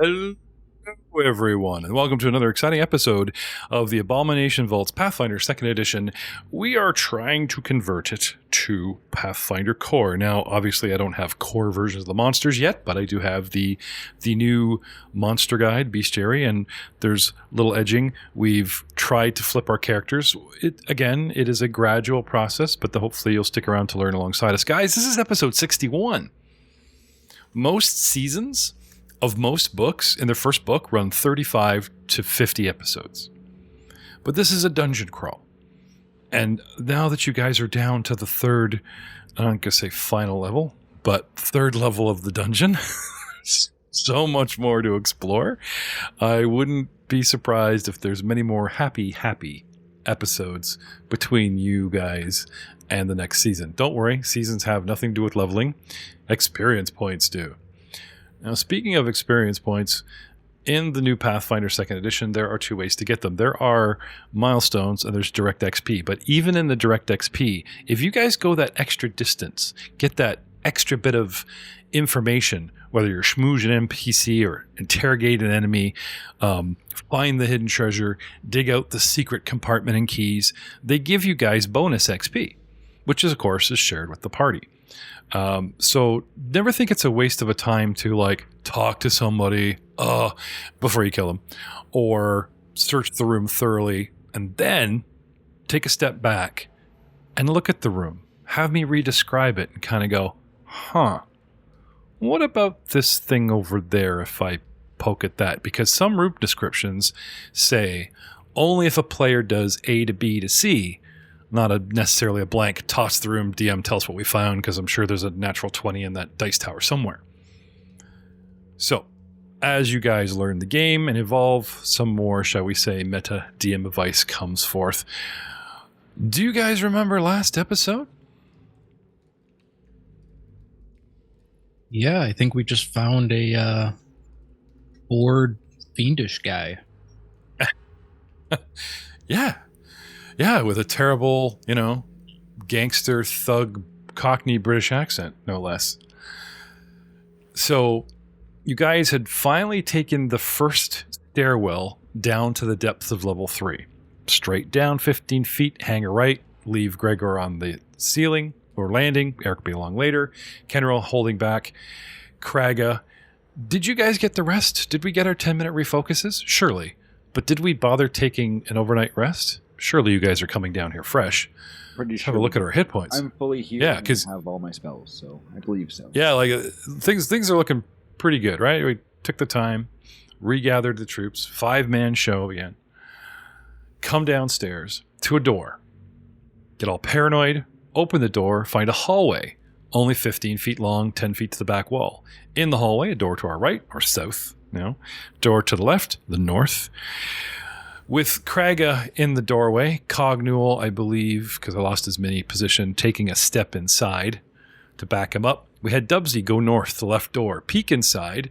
Hello, everyone, and welcome to another exciting episode of the Abomination Vaults Pathfinder 2nd Edition. We are trying to convert it to Pathfinder Core. Now, obviously, I don't have core versions of the monsters yet, but I do have the new monster guide, Bestiary, and there's little edging. We've tried to flip our characters. It is a gradual process, but hopefully you'll stick around to learn alongside us. Guys, this is episode 61. Most seasons of most books in their first book run 35 to 50 episodes. But this is a dungeon crawl. And now that you guys are down to the third, I'm not going to say final level, but third level of the dungeon, so much more to explore. I wouldn't be surprised if there's many more happy episodes between you guys and the next season. Don't worry, seasons have nothing to do with leveling. Experience points do. Now, speaking of experience points, in the new Pathfinder 2nd Edition, there are two ways to get them. There are milestones and there's direct XP. But even in the direct XP, if you guys go that extra distance, get that extra bit of information, whether you're schmooze an NPC or interrogate an enemy, find the hidden treasure, dig out the secret compartment and keys, they give you guys bonus XP, which is, of course, is shared with the party. So never think it's a waste of a time to talk to somebody before you kill them, or search the room thoroughly and then take a step back and look at the room. Have me re-describe it and kind of go, what about this thing over there if I poke at that? Because some room descriptions say only if a player does A to B to C, not necessarily a blank toss the room, DM tell us what we found, because I'm sure there's a natural 20 in that dice tower somewhere. So, as you guys learn the game and evolve, some more, shall we say, meta DM advice comes forth. Do you guys remember last episode? Yeah, I think we just found a bored, fiendish guy. Yeah, with a terrible, gangster, thug, Cockney British accent, no less. So, you guys had finally taken the first stairwell down to the depths of level 3. Straight down 15 feet, hang a right, leave Gregor on the ceiling, or landing, Eric will be along later, Kenril holding back, Kraga. Did you guys get the rest? Did we get our 10-minute refocuses? Surely. But did we bother taking an overnight rest? Surely you guys are coming down here fresh. Pretty sure. Have a look at our hit points. I'm fully healed. Yeah, because I have all my spells, so I believe so. Yeah, things are looking pretty good, right? We took the time, regathered the troops, 5-man show again. Come downstairs to a door. Get all paranoid, open the door, find a hallway, only 15 feet long, 10 feet to the back wall. In the hallway, a door to our right or south, door to the left, the north. With Kraga in the doorway, Cognual, I believe, because I lost his mini position, taking a step inside to back him up. We had Dubsy go north, the left door, peek inside,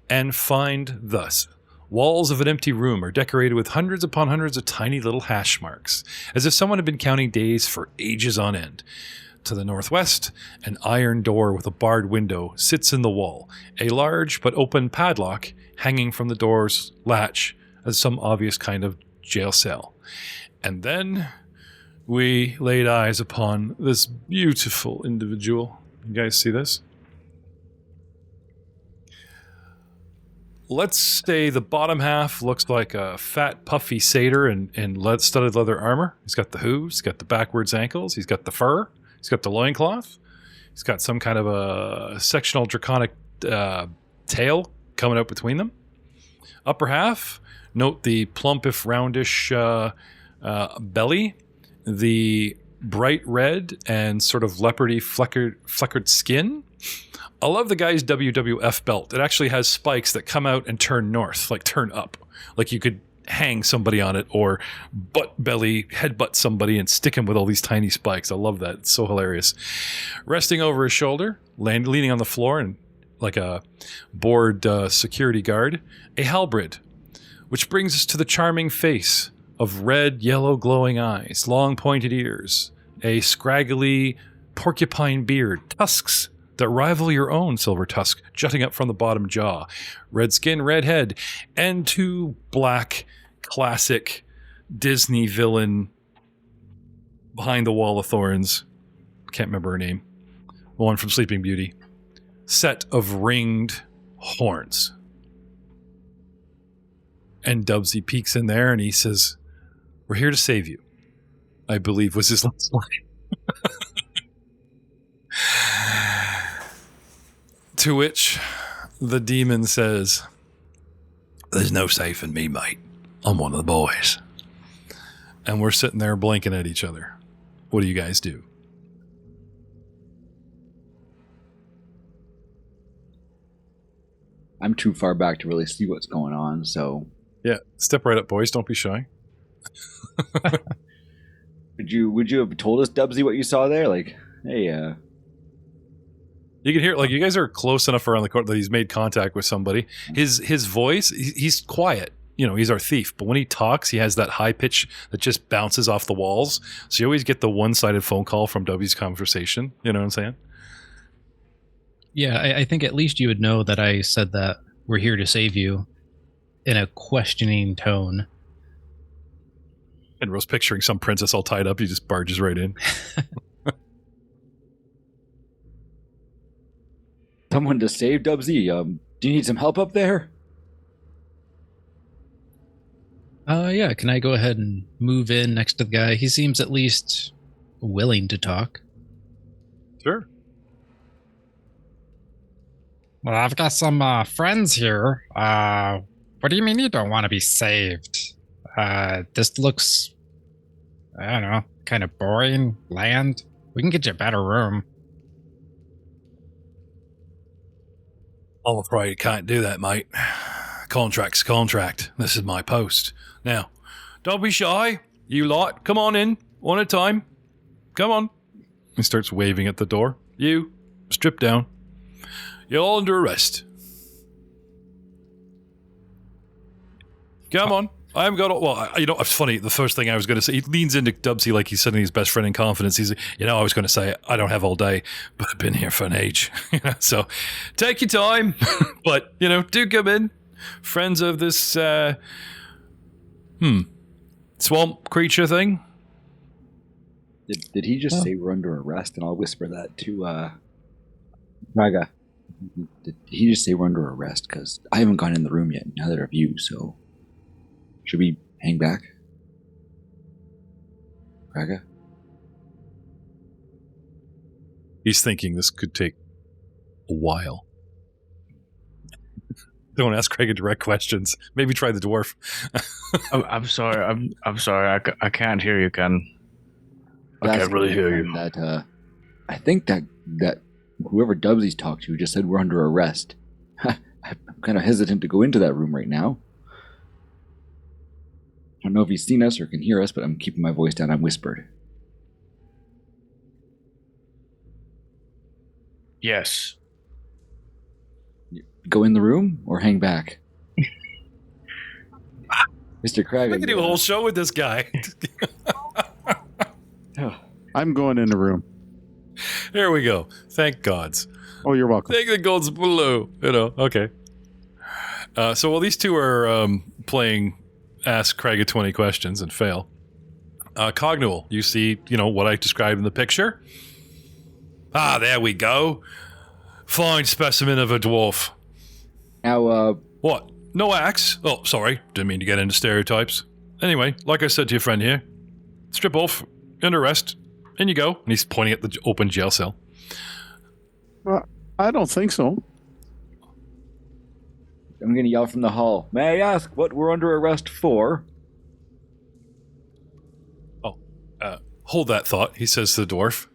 and find thus. Walls of an empty room are decorated with hundreds upon hundreds of tiny little hash marks, as if someone had been counting days for ages on end. To the northwest, an iron door with a barred window sits in the wall, a large but open padlock hanging from the door's latch as some obvious kind of jail cell. And then we laid eyes upon this beautiful individual. You guys see this? Let's say the bottom half looks like a fat, puffy satyr in studded leather armor. He's got the hooves, he's got the backwards ankles, he's got the fur, he's got the loincloth, he's got some kind of a sectional draconic tail coming out between them. Upper half, note the plump if roundish belly, the bright red and sort of leopardy fleckered skin. I love the guy's WWF belt. It actually has spikes that come out and turn north, turn up. Like you could hang somebody on it or headbutt somebody and stick him with all these tiny spikes. I love that. It's so hilarious. Resting over his shoulder, leaning on the floor and like a bored security guard, a halberd. Which brings us to the charming face of red, yellow, glowing eyes, long pointed ears, a scraggly porcupine beard, tusks that rival your own silver tusk jutting up from the bottom jaw, red skin, red head, and 2 black classic Disney villain behind the wall of thorns. Can't remember her name. The one from Sleeping Beauty. Set of ringed horns. And Dubsy peeks in there and he says, "We're here to save you," I believe was his last line. To which the demon says, "There's no saving me, mate. I'm one of the boys." And we're sitting there blinking at each other. What do you guys do? I'm too far back to really see what's going on, so... Yeah, step right up, boys. Don't be shy. Would you have told us, Dubsy, what you saw there? Like, hey, You can hear, like, you guys are close enough around the corner that he's made contact with somebody. His voice, he's quiet. You know, he's our thief. But when he talks, he has that high pitch that just bounces off the walls. So you always get the one-sided phone call from W's conversation. You know what I'm saying? Yeah, I think at least you would know that I said that we're here to save you in a questioning tone. And Rose picturing some princess all tied up, he just barges right in. someone to save Dubsy? Do you need some help up there? Yeah, can I go ahead and move in next to the guy? He seems at least willing to talk. Sure. Well, I've got some friends here. What do you mean you don't want to be saved? This looks, I don't know, kind of boring. Land. We can get you a better room. I'm afraid you can't do that, mate. Contract's contract. This is my post. Now, don't be shy, you lot. Come on in, one at a time. Come on. He starts waving at the door. You, strip down. You're all under arrest. Come on. I haven't got... Well, you know, it's funny. The first thing I was going to say... He leans into Dubsy like he's sitting his best friend in confidence. He's you know, I was going to say, I don't have all day, but I've been here for an age. So, take your time. But, you know, do come in. Friends of this... swamp creature thing. Did he just say we're under arrest? And I'll whisper that to Saga. Did he just say we're under arrest? Because I haven't gone in the room yet, neither of you, so... Should we hang back? Saga? He's thinking this could take a while. Don't ask Craig direct questions. Maybe try the dwarf. I'm sorry. I'm sorry. I can't hear you, Ken. I can't really hear you. That, I think that whoever Dubsy's talked to just said we're under arrest. I'm kind of hesitant to go into that room right now. I don't know if he's seen us or can hear us, but I'm keeping my voice down. I'm whispered. Yes. Go in the room or hang back? Mr. Cragg. I could do a whole show with this guy. I'm going in the room. There we go. Thank gods. Oh, you're welcome. Thank the gods below. You know, okay. So while these two are playing Ask Craig 20 questions and fail, Cognual, you see, you know, what I described in the picture? Ah, there we go. Fine specimen of a dwarf. Now, What? No axe? Oh, sorry. Didn't mean to get into stereotypes. Anyway, like I said to your friend here, strip off, under arrest, in you go. And he's pointing at the open jail cell. I don't think so. I'm going to yell from the hall. May I ask what we're under arrest for? Oh, hold that thought, he says to the dwarf.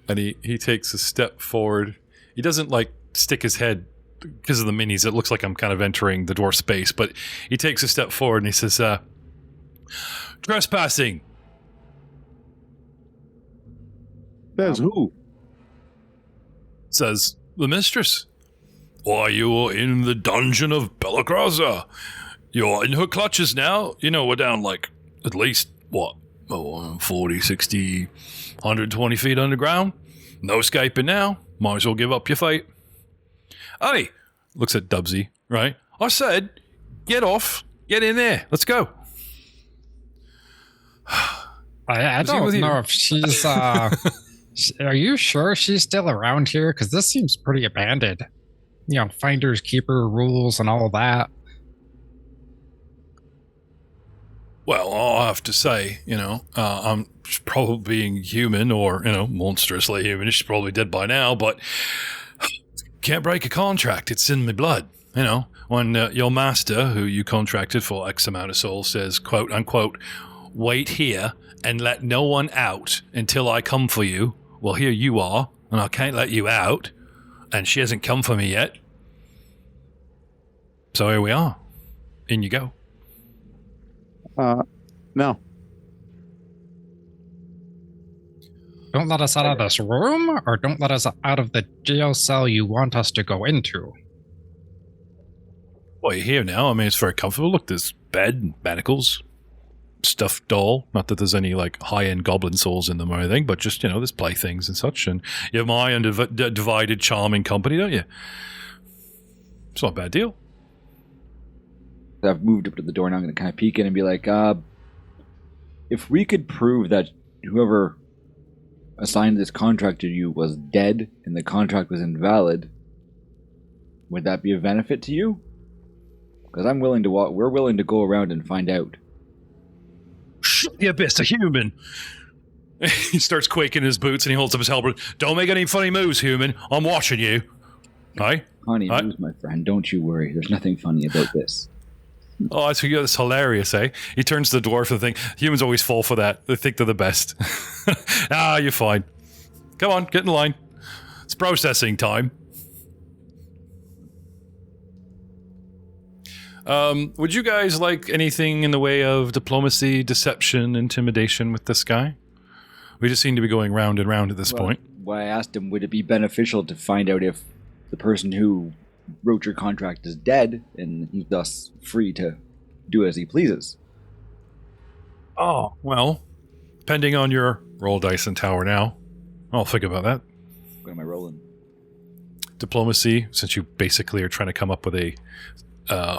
And he takes a step forward. He doesn't, like, stick his head, because of the minis, it looks like I'm kind of entering the dwarf space, but he takes a step forward and he says, trespassing. Says who? Says the mistress. Why, you're in the dungeon of Bellagraza. You're in her clutches now. You know, we're down like at least, 40, 60, 120 feet underground. No escaping now. Might as well give up your fight. Hey, looks at Dubsy, right? I said, get off, get in there, let's go. I don't know if she's, are you sure she's still around here? Because this seems pretty abandoned. You know, finders, keeper rules and all that. Well, I'll have to say, I'm probably being human or, monstrously human. She's probably dead by now, but can't break a contract. It's in my blood. When your master, who you contracted for X amount of souls, says, quote unquote, wait here and let no one out until I come for you. Well, here you are, and I can't let you out, and she hasn't come for me yet. So here we are. In you go. No. Don't let us out of this room, or don't let us out of the jail cell you want us to go into. Well, you're here now. I mean, it's very comfortable. Look, there's bed and manacles, stuffed doll. Not that there's any, high-end goblin souls in them or anything, but just, there's playthings and such. And you have my undivided, charming company, don't you? It's not a bad deal. I've moved up to the door, and I'm going to kind of peek in and be like, if we could prove that whoever assigned this contract to you was dead and the contract was invalid, would that be a benefit to you? Because we're willing to go around and find out. Shut the abyss, a human. He starts quaking in his boots and he holds up his halberd. Don't make any funny moves, human. I'm watching you. Aye? Funny moves, my friend. Don't you worry. There's nothing funny about this. Oh, that's hilarious, eh? He turns to the dwarf and think humans always fall for that. They think they're the best. You're fine. Come on, get in line. It's processing time. Would you guys like anything in the way of diplomacy, deception, intimidation with this guy? We just seem to be going round and round at this point. Well, I asked him, would it be beneficial to find out if the person who wrote your contract is dead, and he's thus free to do as he pleases? Oh, well, depending on your roll dice and tower now, I'll think about that. What am I rolling? Diplomacy, since you basically are trying to come up with a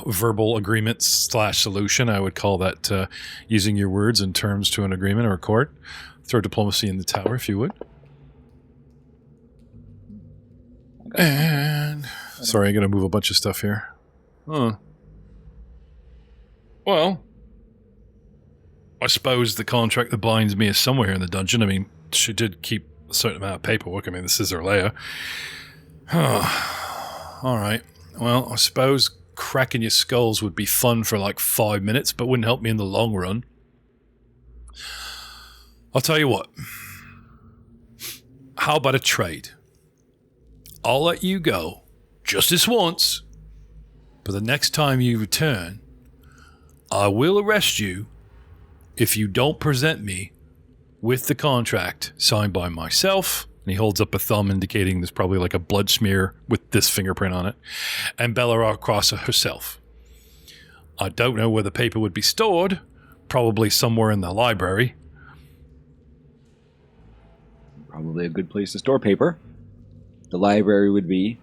verbal agreement / solution, I would call that using your words and terms to an agreement or accord. Throw diplomacy in the tower if you would. And sorry, I'm going to move a bunch of stuff here. Well, I suppose the contract that binds me is somewhere in the dungeon. I mean, she did keep a certain amount of paperwork. I mean, this is her lair. All right. Well, I suppose cracking your skulls would be fun for 5 minutes, but wouldn't help me in the long run. I'll tell you what. How about a trade? I'll let you go just this once, but the next time you return, I will arrest you if you don't present me with the contract signed by myself. And he holds up a thumb indicating there's probably a blood smear with this fingerprint on it, and Bellarok Cross herself. I don't know where the paper would be stored, probably somewhere in the library. Probably a good place to store paper. The library would be...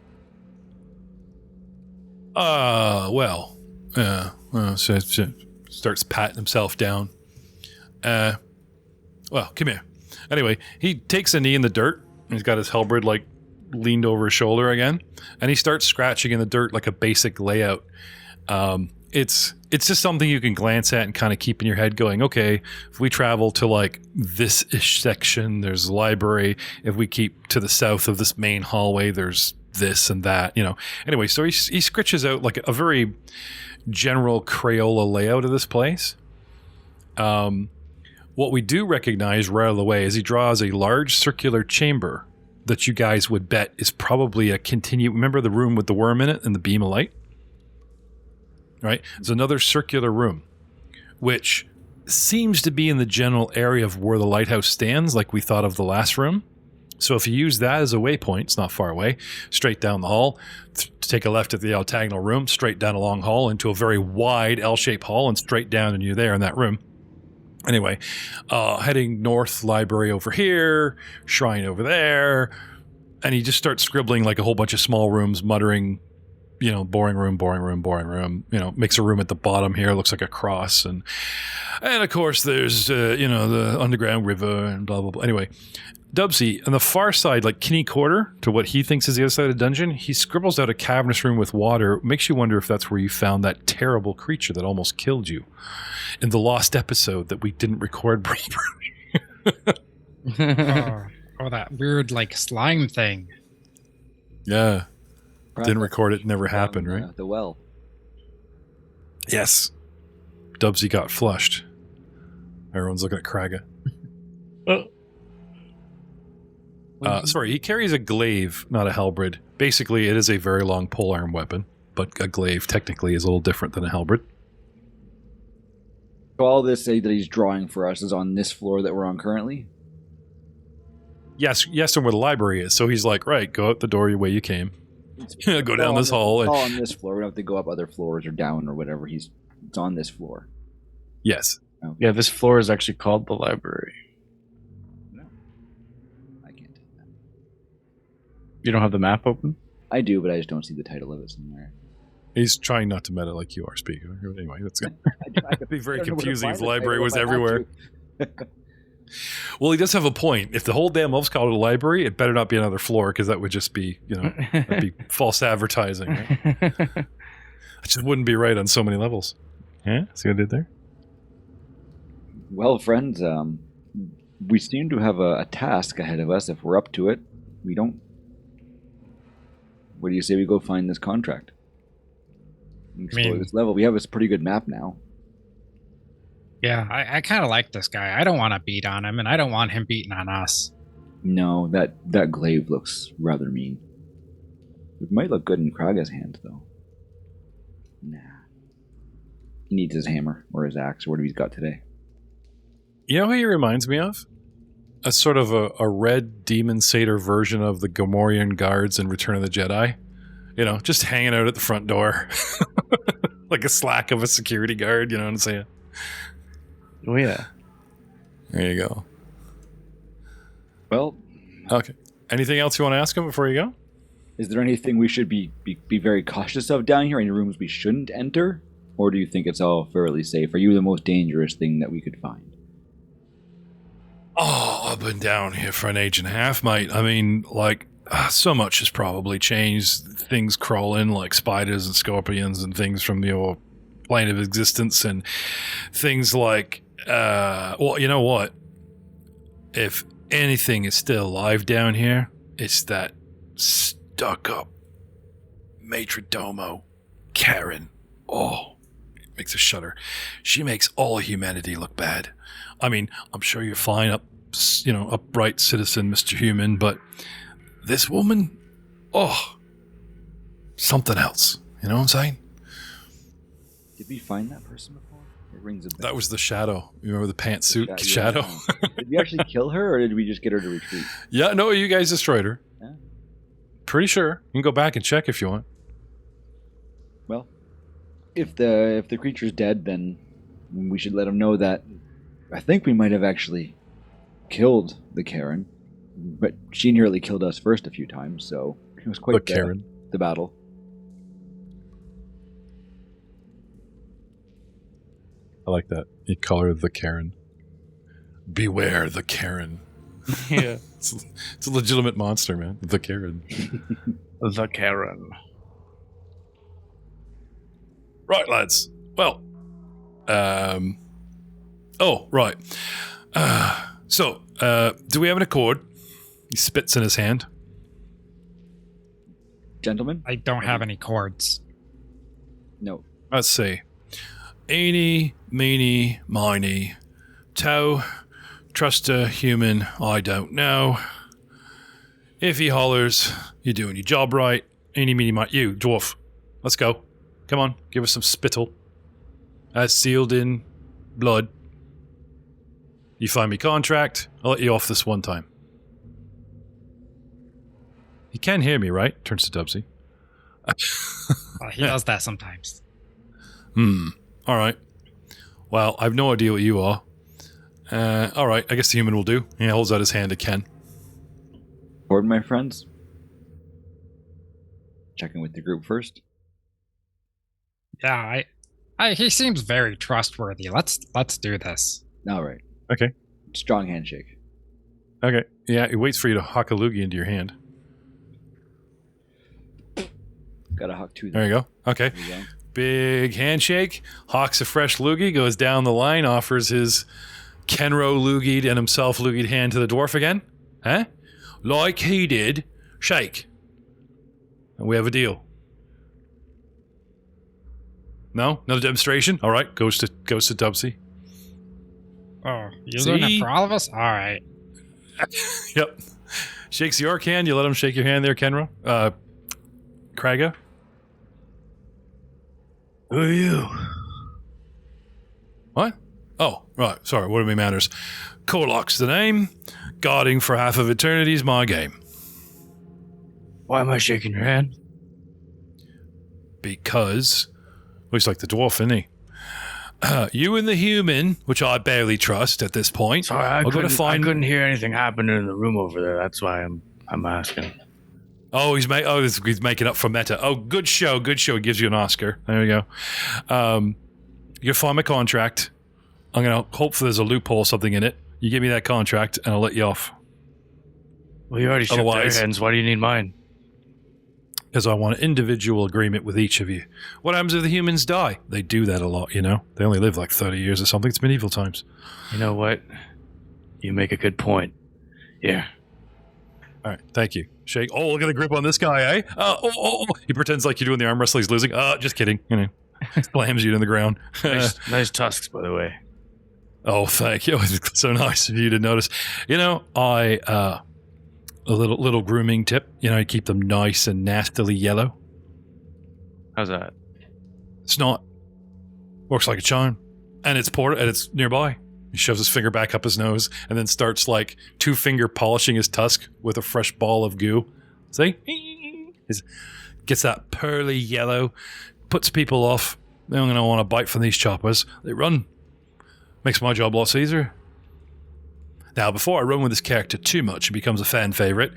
So starts patting himself down. Well, come here. Anyway, he takes a knee in the dirt. He's got his halberd leaned over his shoulder again, and he starts scratching in the dirt like a basic layout. It's just something you can glance at and kind of keep in your head going, okay, if we travel to this-ish section, there's a library. If we keep to the south of this main hallway, there's this and that, Anyway, so he scritches out a very general Crayola layout of this place. What we do recognize right out of the way is he draws a large circular chamber that you guys would bet is probably a remember the room with the worm in it and the beam of light? Right? It's another circular room, which seems to be in the general area of where the lighthouse stands, like we thought of the last room. So if you use that as a waypoint, it's not far away, straight down the hall, take a left at the octagonal room, straight down a long hall into a very wide L-shaped hall, and straight down, and you're there in that room. Anyway, heading north, library over here, shrine over there, and he just starts scribbling like a whole bunch of small rooms, muttering, boring room, boring room, boring room. Makes a room at the bottom here, looks like a cross, and of course there's the underground river and blah blah blah. Anyway, Dubsy on the far side, like Kinney Quarter, to what he thinks is the other side of the dungeon, he scribbles out a cavernous room with water. Makes you wonder if that's where you found that terrible creature that almost killed you in the lost episode that we didn't record properly. Oh, that weird slime thing. Yeah. Didn't record it, never happened, right? The well. Yes. Dubsy got flushed. Everyone's looking at Kraga. Sorry, he carries a glaive, not a halberd. Basically, it is a very long polearm weapon, but a glaive technically is a little different than a halberd. So all this say that he's drawing for us is on this floor that we're on currently? Yes, and where the library is. So he's like, right, go out the door the way you came. Go down this hall. It's all on this floor. We don't have to go up other floors or down or whatever. It's on this floor. Yes. Okay. Yeah, this floor is actually called the library. No. I can't do that. You don't have the map open? I do, but I just don't see the title of it somewhere. He's trying not to meta like you are, Spiegler. Anyway, that's good. It'd be very I don't know where to confusing if find the the library title was if I have everywhere. to. Well, he does have a point. If the whole damn elves called it a library, it better not be another floor, because that would just be, that'd be false advertising. Right? It just wouldn't be right on so many levels. Yeah? See what I did there? Well, friends, we seem to have a task ahead of us. If we're up to it, we don't... What do you say we go find this contract? Explore this level. We have a pretty good map now. Yeah, I kind of like this guy. I don't want to beat on him, and I don't want him beating on us. No, that glaive looks rather mean. It might look good in Kraga's hand, though. Nah. He needs his hammer, or his axe, or whatever he's got today. You know who he reminds me of? A sort of a red demon satyr version of the Gomorian guards in Return of the Jedi. Just hanging out at the front door. Like a slack of a security guard, you know what I'm saying? Oh, yeah. There you go. Well... Okay. Anything else you want to ask him before you go? Is there anything we should be very cautious of down here? Any rooms we shouldn't enter? Or do you think it's all fairly safe? Are you the most dangerous thing that we could find? Oh, I've been down here for an age and a half, mate. I mean, so much has probably changed. Things crawl in like spiders and scorpions and things from your plane of existence, and things like, well, you know what? If anything is still alive down here, it's that stuck-up Matridomo Karen. Oh, it makes a shudder. She makes all humanity look bad. I mean, I'm sure you're fine, upright citizen, Mr. Human, but this woman, something else. You know what I'm saying? Did we find that person before? It rings a bell. That was the Shadow. You remember the pantsuit Shadow? Did we actually kill her, or did we just get her to retreat? Yeah, no, you guys destroyed her. Yeah. Pretty sure. You can go back and check if you want. Well, if the creature's dead, then we should let him know that I think we might have actually killed the Karen, but she nearly killed us first a few times, so it was quite the battle. I like that. You call her the Karen. Beware the Karen. Yeah. It's a legitimate monster, man. The Karen. The Karen. Right, lads. Well, oh, right. So, do we have an accord? He spits in his hand. Gentlemen? I don't have any cords. No. Let's see. Eeny, meeny, miny. Toe, trust a human, I don't know. If he hollers, you're doing your job right. Eeny, meeny, miny. You, dwarf. Let's go. Come on, give us some spittle. That's sealed in blood. You find me contract, I'll let you off this one time. You can hear me, right? Turns to Dubsy. Well, he does that sometimes. All right. Well, I've no idea what you are. All right, I guess the human will do. He holds out his hand to Ken. Pardon, my friends. checking with the group first. Yeah, he seems very trustworthy. Let's do this. All right. Okay. Strong handshake. Okay. Yeah, he waits for you to huck a loogie into your hand. Got a huck too. There you go. Okay. There you go. Big handshake. Hawks a fresh loogie, goes down the line, offers his Kenro loogied and himself loogied hand to the dwarf again. Huh? Like he did. Shake. And we have a deal. No? Another demonstration? All right. Goes to Dubsy. Oh, you're doing it for all of us? All right. Yep. Shakes your hand. You let him shake your hand there, Kenro. Kraga. Who are you? What? Oh, right. Sorry. What do we matters? Korlok's the name. Guarding for half of eternity's my game. Why am I shaking your hand? Because looks like the dwarf, isn't he? You and the human, which I barely trust at this point. Sorry, I couldn't hear anything happening in the room over there. That's why I'm asking. Oh, he's making up for meta. Oh, good show. He gives you an Oscar. There you go. You find my contract. I'm gonna hope there's a loophole or something in it. You give me that contract, and I'll let you off. Well, you already shook their hands. Why do you need mine? Because I want an individual agreement with each of you. What happens if the humans die? They do that a lot, you know? They only live like 30 years or something. It's medieval times. You know what? You make a good point. Yeah. All right, thank you. Shake. Oh, look at the grip on this guy, eh? Oh. He pretends like you're doing the arm wrestle. He's losing. Just kidding. You know, slams you to the ground. Nice tusks, by the way. Oh, thank you. It's so nice of you to notice. You know, a little grooming tip. You know, keep them nice and nastily yellow. How's that? Snot. Works like a charm. And it's nearby. He shoves his finger back up his nose and then starts like 2-finger polishing his tusk with a fresh ball of goo. See? Gets that pearly yellow. Puts people off. They're going to want to bite from these choppers. They run. Makes my job lots easier. Now, before I run with this character too much and becomes a fan favorite,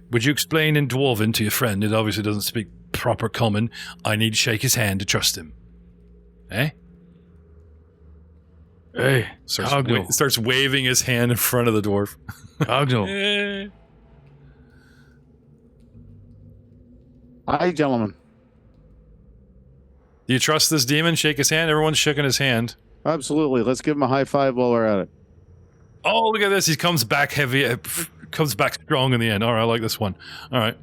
would you explain in Dwarven to your friend, it obviously doesn't speak proper common, I need to shake his hand to trust him? Eh? Hey, starts waving his hand in front of the dwarf. Cogno. Hi, gentlemen. Do you trust this demon? Shake his hand? Everyone's shaking his hand. Absolutely. Let's give him a high five while we're at it. Oh, look at this. He comes back heavy, comes back strong in the end. All right, I like this one. All right.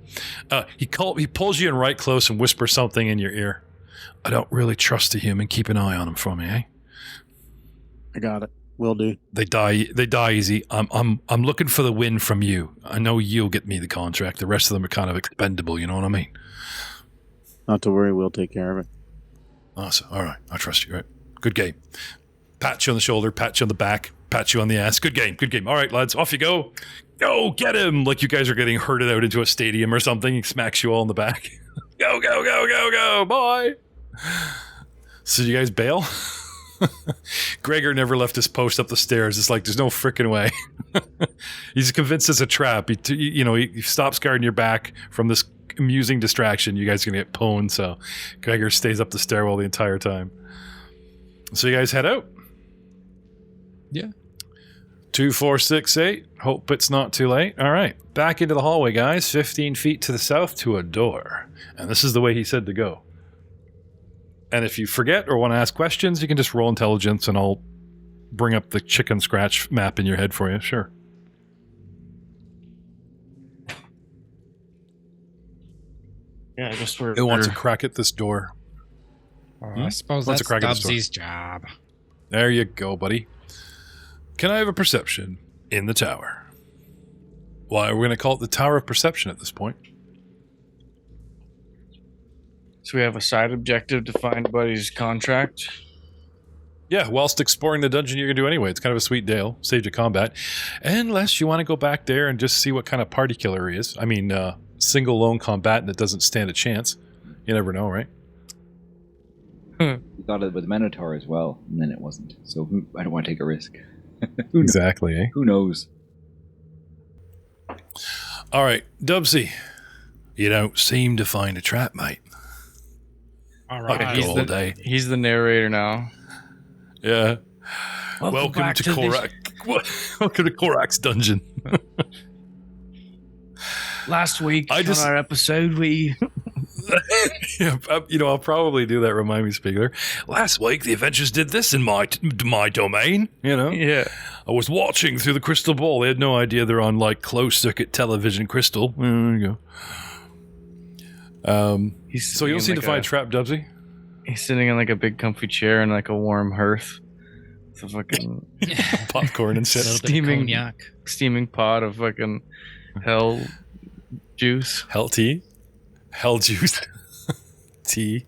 He pulls you in right close and whispers something in your ear. I don't really trust the human. Keep an eye on him for me, eh? I got it. Will do. They die easy. I'm looking for the win from you. I know you'll get me the contract. The rest of them are kind of expendable, you know what I mean? Not to worry, we'll take care of it. Awesome. All right. I trust you. Right. Good game. Pat you on the shoulder, pat you on the back, pat you on the ass. Good game. All right, lads, off you go. Go, get him. Like you guys are getting herded out into a stadium or something. He smacks you all in the back. Go. Bye. So you guys bail? Gregor never left his post up the stairs. It's like, there's no frickin' way. He's convinced it's a trap. He stops guarding your back from this amusing distraction. You guys are going to get pwned, so Gregor stays up the stairwell the entire time. So you guys head out? Yeah. 2, 4, 6, 8. Hope it's not too late. All right. Back into the hallway, guys. 15 feet to the south to a door. And this is the way he said to go. And if you forget or want to ask questions, you can just roll intelligence and I'll bring up the chicken scratch map in your head for you. Sure. Yeah, I guess Who wants to crack at this door? I suppose What's that's a crack at the store? Dubsy's job. There you go, buddy. Can I have a perception in the tower? Why, we're going to call it the Tower of Perception at this point. So we have a side objective to find Buddy's contract. Yeah, whilst exploring the dungeon you're going to do anyway. It's kind of a sweet deal. Saves you combat. Unless you want to go back there and just see what kind of party killer he is. I mean, single lone combatant that doesn't stand a chance. You never know, right? We thought it was Minotaur as well, and then it wasn't. So I don't want to take a risk. Exactly, eh? Who knows? All right, Dubsy. You don't seem to find a trap, mate. All I could right. go all day. He's the narrator now. Yeah. Welcome back to to this- Korak. Welcome to Korak's dungeon. Last week I just- on our episode, we Yeah, I'll probably do that. Remind me, Spiegler. Last week, the Avengers did this in my domain. yeah. I was watching through the crystal ball. They had no idea they're on like closed circuit television crystal. There you go. So you don't seem to find a trap, Dubsy? He's sitting in like a big comfy chair in like a warm hearth. It's a fucking Popcorn and A shit. little bit of Steaming- cognac. steaming pot of fucking hell juice. Hell tea? Hell juice? Tea?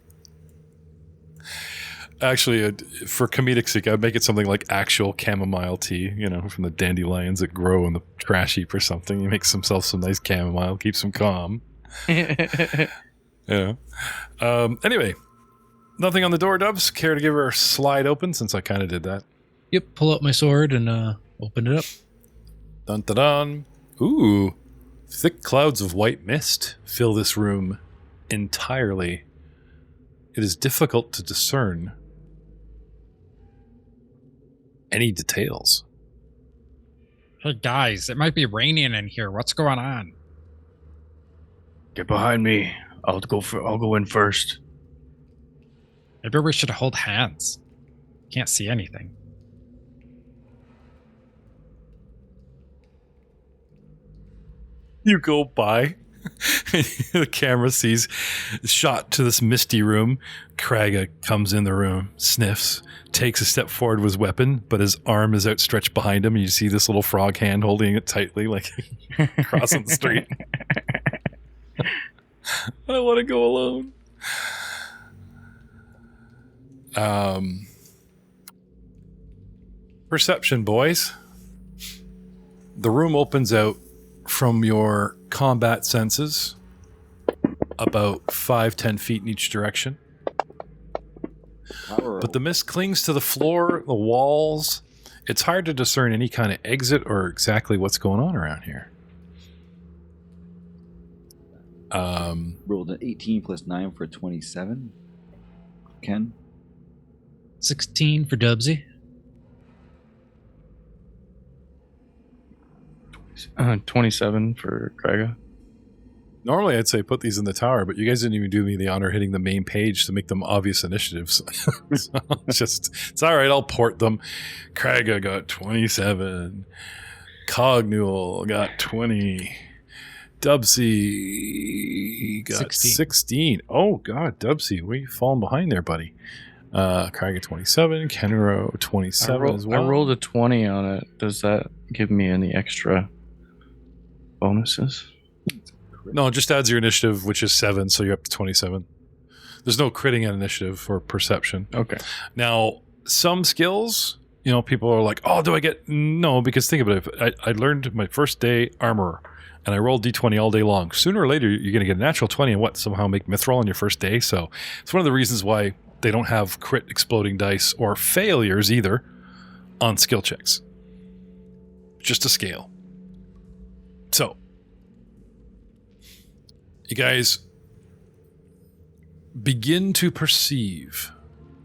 Actually, for comedic sake, I'd make it something like actual chamomile tea, from the dandelions that grow in the trash heap or something. He makes himself some nice chamomile, keeps him calm. Yeah. Anyway, nothing on the door, Dubs. Care to give her a slide open since I kind of did that? Yep, pull out my sword and open it up. Dun dun dun. Ooh. Thick clouds of white mist fill this room entirely. It is difficult to discern any details. Hey guys, it might be raining in here. What's going on? Get behind me. I'll go in first. Maybe we should hold hands. Can't see anything. You go by. The camera sees shot to this misty room. Kraga comes in the room, sniffs, takes a step forward with his weapon, but his arm is outstretched behind him, and you see this little frog hand holding it tightly, like crossing the street. I want to go alone. Perception, boys. The room opens out from your combat senses about 5-10 feet in each direction. But the mist clings to the floor, the walls. It's hard to discern any kind of exit or exactly what's going on around here. Rolled an 18 plus 9 for 27. Ken? 16 for Dubsy. 27 for Kraga. Normally I'd say put these in the tower, but you guys didn't even do me the honor hitting the main page to make them obvious initiatives. So it's all right, I'll port them. Kraga got 27. Cognuel got 20. Dubsy got 16. Oh god, Dubsy, where you falling behind there, buddy? Kraga 27, Kenro 27 as well. I rolled a 20 on it. Does that give me any extra bonuses? No, it just adds your initiative, which is 7, so you're up to 27. There's no critting at initiative or perception. Okay. Now, some skills, people are like, oh, do I get... No, because think about it. I learned my first day armorer, and I rolled D20 all day long. Sooner or later, you're going to get a natural 20 and somehow make mithril on your first day. So it's one of the reasons why they don't have crit exploding dice or failures either on skill checks. Just a scale. So, you guys begin to perceive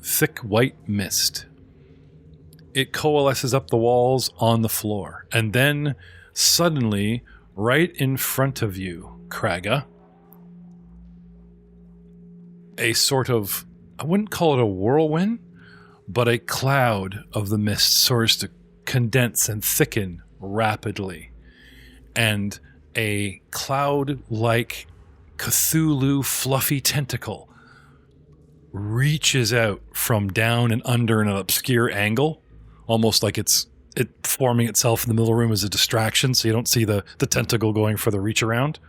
thick white mist. It coalesces up the walls on the floor. And then suddenly, right in front of you, Kraga, a sort of, I wouldn't call it a whirlwind, but a cloud of the mist starts to condense and thicken rapidly. And a cloud-like Cthulhu fluffy tentacle reaches out from down and under in an obscure angle, almost like it forming itself in the middle of the room as a distraction, so you don't see the tentacle going for the reach around.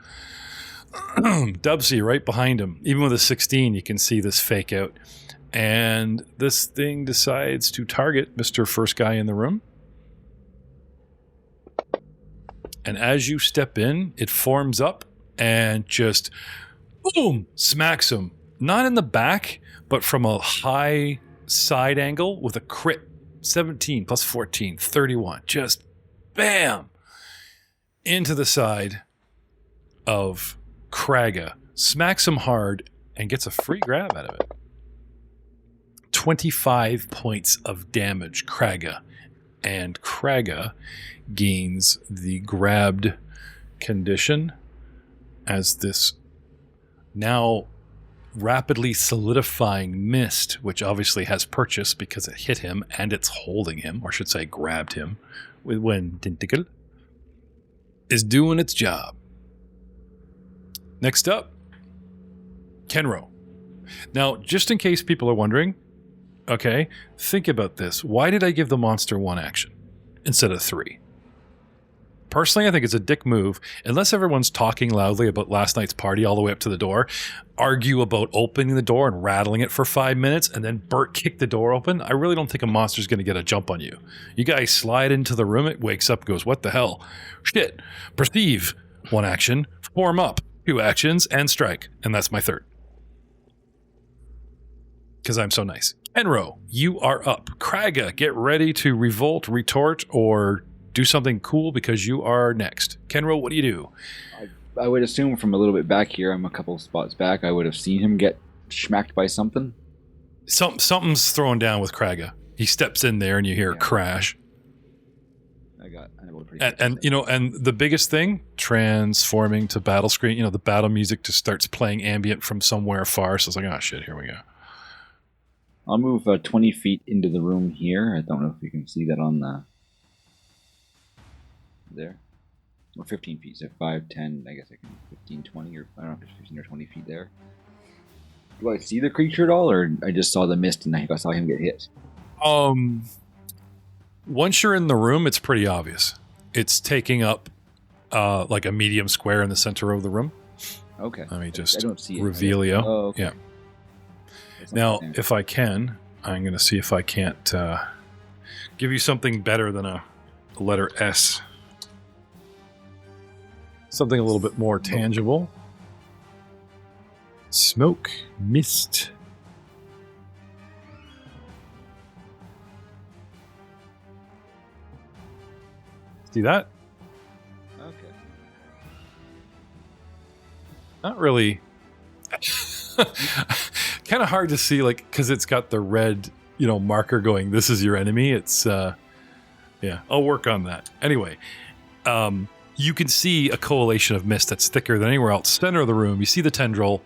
Dubsy right behind him. Even with a 16, you can see this fake out. And this thing decides to target Mr. First Guy in the room. And as you step in, it forms up and just, boom, smacks him. Not in the back, but from a high side angle with a crit. 17 plus 14, 31. Just bam! Into the side of Kraga smacks him hard and gets a free grab out of it. 25 points of damage, Kraga. And Kraga gains the grabbed condition as this now rapidly solidifying mist, which obviously has purchase because it hit him and it's holding him, or I should say grabbed him, with one tentacle, is doing its job. Next up, Kenro. Now, just in case people are wondering, okay, think about this. Why did I give the monster 1 action instead of 3? Personally, I think it's a dick move. Unless everyone's talking loudly about last night's party all the way up to the door, argue about opening the door and rattling it for 5 minutes, and then Bert kick the door open, I really don't think a monster's going to get a jump on you. You guys slide into the room, it wakes up, goes, what the hell? Shit. Perceive, 1 action. Form up, 2 actions, and strike. And that's my 3rd. Because I'm so nice. Enro, you are up. Kraga, get ready to revolt, retort, or do something cool because you are next. Kenro, what do you do? I would assume from a little bit back here, I'm a couple spots back, I would have seen him get schmacked by something. Something's thrown down with Kraga. He steps in there and you hear a crash. And you know, and the biggest thing, transforming to battle screen, you know, the battle music just starts playing ambient from somewhere far. So it's like, oh shit, here we go. I'll move 20 feet into the room here. I don't know if you can see that on the... there. Or 15 feet, so 5, 10, I guess I can 15, 20, or I don't know if it's 15 or 20 feet there. Do I see the creature at all, or I just saw the mist and I saw him get hit? Once you're in the room, it's pretty obvious. It's taking up like a medium square in the center of the room. Okay. Let me just I don't see reveal you. Oh, okay. Yeah. Now, if I can, I'm going to see if I can't give you something better than a letter S. Something a little bit more tangible. Smoke, mist. See that? Okay. Not really. Kind of hard to see, like, because it's got the red, you know, marker going, this is your enemy. It's, yeah, I'll work on that. Anyway, you can see a coalition of mist that's thicker than anywhere else. Center of the room, you see the tendril,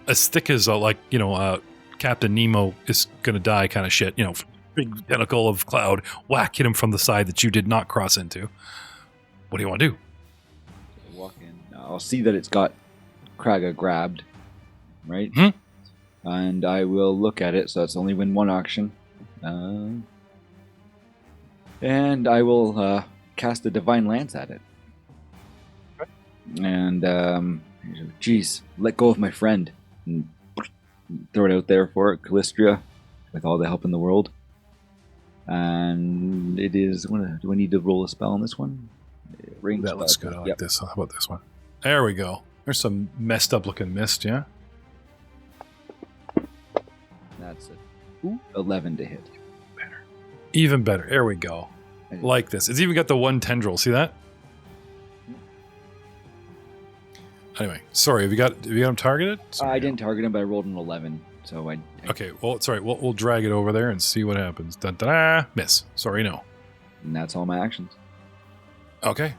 as thick as, like, you know, Captain Nemo is going to die kind of shit. You know, big tentacle of cloud, whack, hit him from the side that you did not cross into. What do you want to do? Walk in. I'll see that it's got Kraga grabbed, right? Hmm? And I will look at it, so it's only win 1 action. And I will cast a Divine Lance at it. Okay. And, geez, let go of my friend. And throw it out there for it, Callistria, with all the help in the world. And it is, do I need to roll a spell on this one? Ring That spell. looks good. I like Yep. this. How about this one? There we go. There's some messed up looking mist, yeah? That's it. 11 to hit. Even better. There we go. Like this. It's even got the 1 tendril. See that? Anyway, sorry. Have you got him targeted? Sorry, I didn't target him, but I rolled an 11. So I Okay, well, it's all right. We'll drag it over there and see what happens. Da-da-da. Miss. Sorry, no. and that's all my actions. Okay.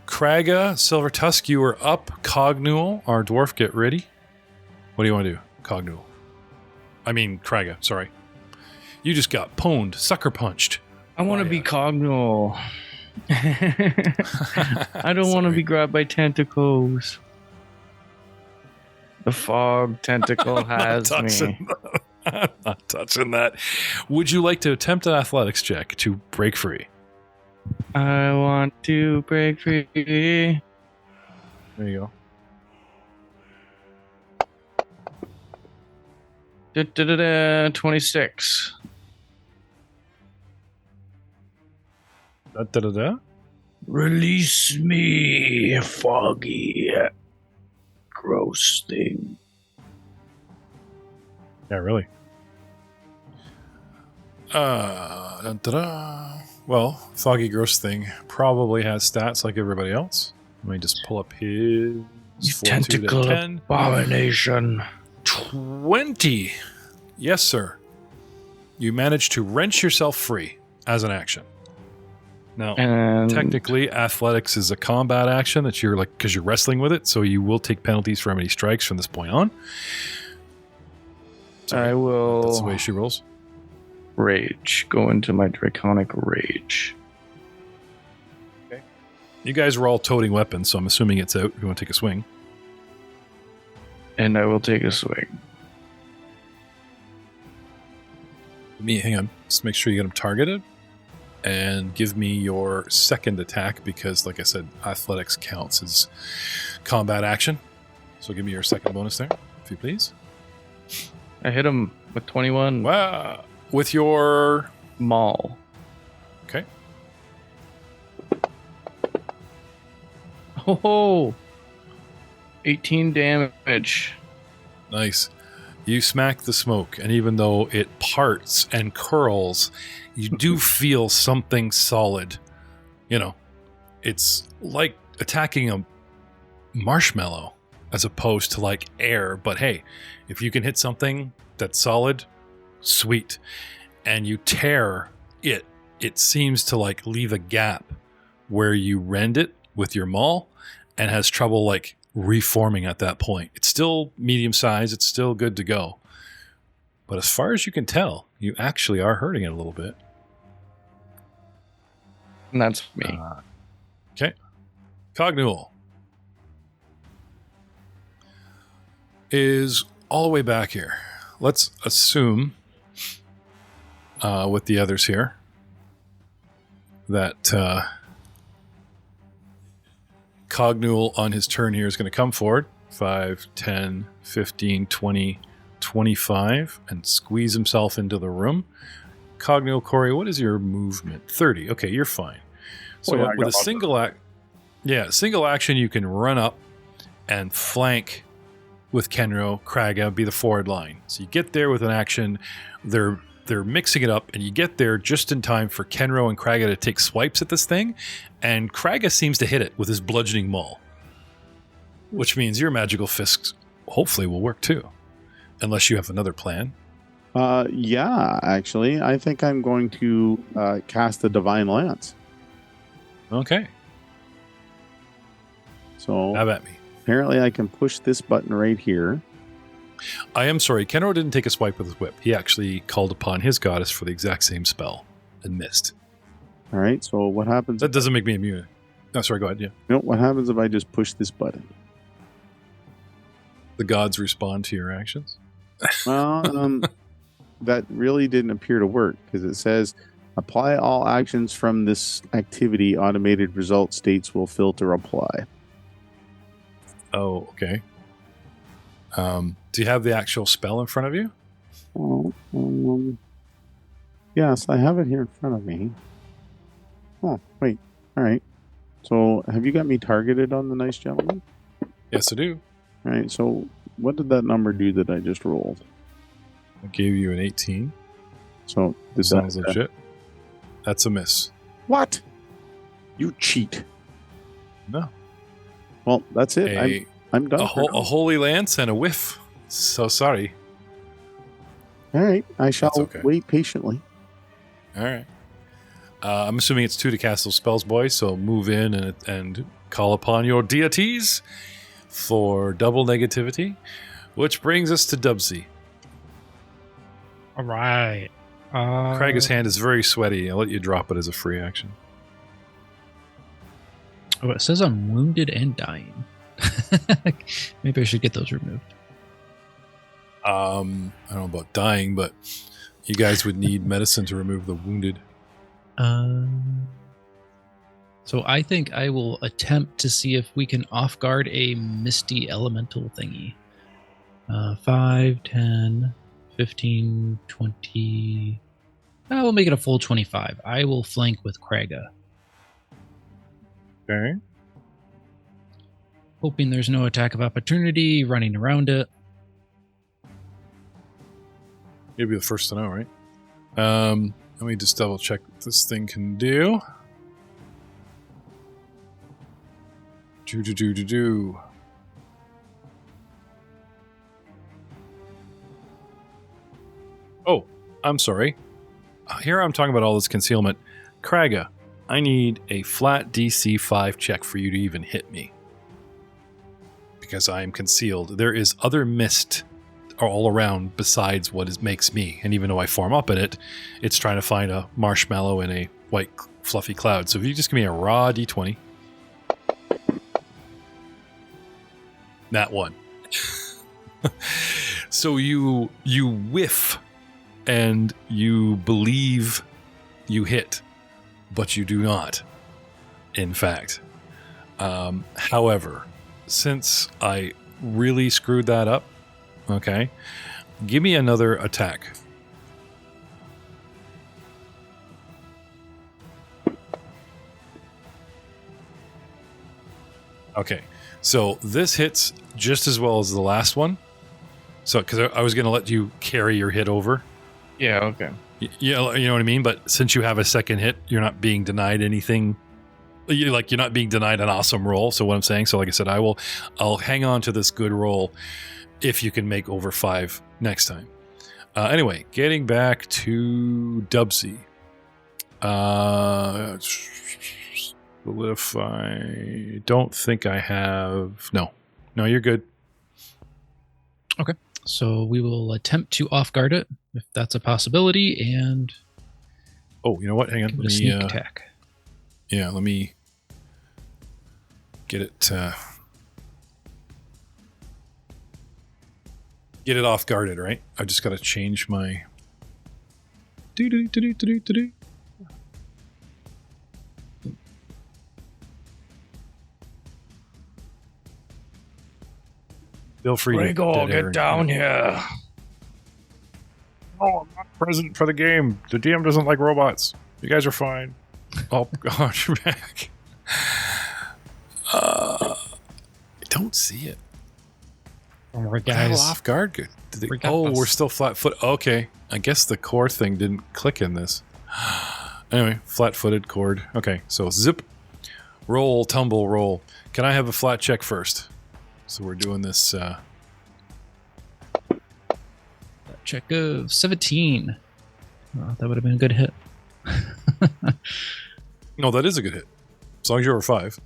Kraga, Silver Tusk, you are up. Cognual, our dwarf, get ready. What do you want to do, Cognual? I mean, Kraga, sorry. You just got pwned, sucker punched. I want to be Cognal. I don't want to be grabbed by tentacles. The fog tentacle has me. I'm not touching that. Would you like to attempt an athletics check to break free? I want to break free. There you go. 26. Da-da-da-da. Release me, foggy, gross thing. Yeah, really. Da-da-da. Well, Foggy Gross Thing probably has stats like everybody else. Let me just pull up his You Fortitude at tentacle 10. abomination. 20. Yes, sir. You manage to wrench yourself free as an action. Now, And technically, athletics is a combat action that you're like, because you're wrestling with it, so you will take penalties for any strikes from this point on. I will That's the way she rolls. rage. Go into my draconic rage. You guys were all toting weapons, so I'm assuming it's out if you want to take a swing. And I will take a swing. Hang on. Just make sure you get them targeted. And give me your second attack because, like I said, athletics counts as combat action. So give me your second bonus there, if you please. I hit him with 21. Wow. With your... Maul. Okay. Oh, 18 damage. Nice. You smack the smoke, and even though it parts and curls, you do feel something solid. You know, it's like attacking a marshmallow as opposed to like air. But hey, if you can hit something that's solid, sweet. And you tear it, it seems to like leave a gap where you rend it with your maul and has trouble like reforming at that point. It's still medium size, it's still good to go. But as far as you can tell, you actually are hurting it a little bit. And that's me. Okay. Cognual is all the way back here. Let's assume with the others here that Cognual on his turn here is going to come forward 5, 10, 15, 20, 25 and squeeze himself into the room. Cognual, Corey, what is your movement? 30. Okay, you're fine. So with a single action, you can run up and flank with Kenro, Kraga, be the forward line. So you get there with an action. They're mixing it up, and you get there just in time for Kenro and Kraga to take swipes at this thing, and Kraga seems to hit it with his bludgeoning maul, which means your magical fists hopefully will work too, unless you have another plan. Yeah, actually, I think I'm going to cast the Divine Lance. Okay, So have at me. apparently I can push this button right here. I am sorry, Kenro didn't take a swipe with his whip. He actually called upon his goddess for the exact same spell and missed. All right, so what happens? That doesn't make me immune. No, sorry, go ahead, yeah. You know, what happens if I just push this button? The gods respond to your actions. Well, that really didn't appear to work because it says apply all actions from this activity. Automated result states will filter apply. Oh, okay. Do you have the actual spell in front of you? Oh, yes, I have it here in front of me. Oh, wait. All right. So have you got me targeted on the nice gentleman? Yes, I do. All right. So what did that number do that I just rolled? I gave you an 18. So this Sounds legit. That's a miss. What? You cheat. No. Well, that's it. I'm done. A holy lance and a whiff. So sorry. All right. I shall That's okay. wait patiently. All right. I'm assuming it's 2 to cast those spells, boy. So move in and call upon your deities for double negativity, which brings us to Dubsy. All right. Kraga's hand is very sweaty. I'll let you drop it as a free action. Oh, it says I'm wounded and dying. Maybe I should get those removed. I don't know about dying, but you guys would need medicine to remove the wounded. So I think I will attempt to see if we can off guard a misty elemental thingy. 5, 10, 15, 20. We'll make it a full 25. I will flank with Kraga. Okay. Hoping there's no attack of opportunity running around it. You'll be the first to know, right? Let me just double check what this thing can do. I'm sorry. Here I'm talking about all this concealment. Kraga, I need a flat DC 5 check for you to even hit me. Because I am concealed. There is other mist all around besides what makes me. And even though I form up in it, it's trying to find a marshmallow in a white fluffy cloud. So if you just give me a raw D20. That one. So you whiff and you believe you hit, but you do not, in fact. However, since I really screwed that up, okay, give me another attack. Okay, so this hits just as well as the last one. So, because I was going to let you carry your hit over. Yeah, okay. Yeah, you know what I mean? But since you have a second hit, you're not being denied anything. You're not being denied an awesome roll. So what I'm saying, so like I said, I'll hang on to this good roll if you can make over 5 next time. Anyway, getting back to Dubsy. Solidify. Don't think I have. No, you're good. Okay. So we will attempt to off-guard it, if that's a possibility, and... Oh, you know what? Hang on. Give it a sneak attack. Yeah, let me get it... get it off-guarded, right? I've just got to change my... Do-do-do-do-do-do-do. Feel free to get down here. Oh, I'm not present for the game. The DM doesn't like robots. You guys are fine. Oh gosh, you're back. I don't see it. Don't worry, guys. Off guard. Good. We're still flat foot. Okay, I guess the core thing didn't click in this. Anyway, flat-footed cord. Okay, so zip, roll, tumble, roll. Can I have a flat check first? So we're doing this. Check of 17. Oh, that would have been a good hit. No, that is a good hit. As long as you're over 5.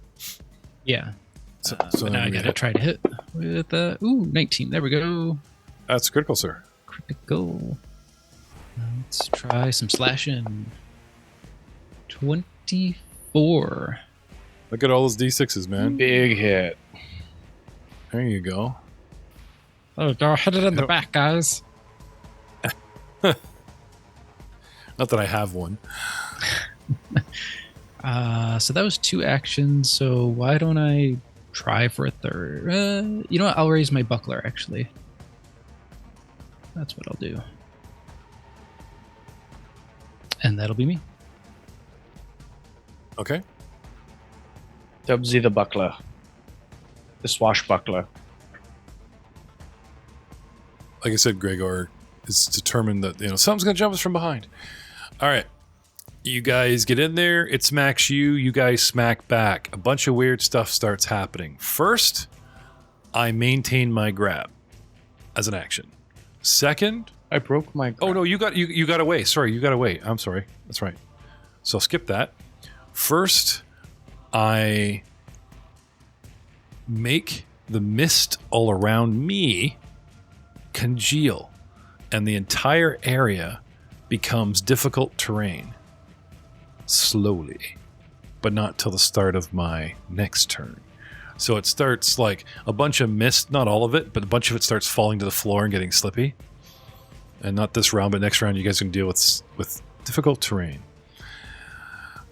Yeah. So But now I gotta try to hit with 19. There we go. That's critical, sir. Critical. Let's try some slashing. 24. Look at all those D6s, man. Big hit. There you go. There we go. Hit it in the back, guys. Not that I have one. So that was 2 actions, so why don't I try for a third? You know what? I'll raise my buckler, actually. That's what I'll do. And that'll be me. Okay. Dubsy the buckler. The swashbuckler. Like I said, Gregor is determined that something's gonna jump us from behind. All right, you guys get in there. It smacks you. You guys smack back. A bunch of weird stuff starts happening. First, I maintain my grab as an action. Second, I broke my grab. oh no, you got away. Sorry, you got away. I'm sorry. That's right. So skip that. First, I make the mist all around me congeal, and the entire area becomes difficult terrain. Slowly, but not till the start of my next turn. So it starts like a bunch of mist, not all of it, but a bunch of it starts falling to the floor and getting slippy. And not this round, but next round you guys can deal with difficult terrain.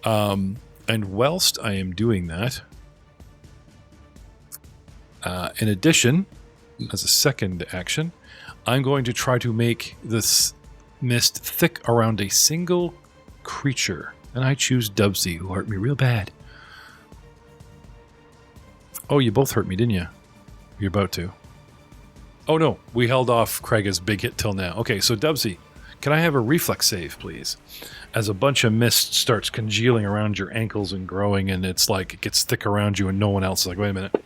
And whilst I am doing that, in addition, as a second action, I'm going to try to make this mist thick around a single creature. And I choose Dubsy, who hurt me real bad. Oh, you both hurt me, didn't you? You're about to. Oh no, we held off Kraga's big hit till now. Okay, so Dubsy, can I have a reflex save, please? As a bunch of mist starts congealing around your ankles and growing, and it's like it gets thick around you and no one else is like, wait a minute.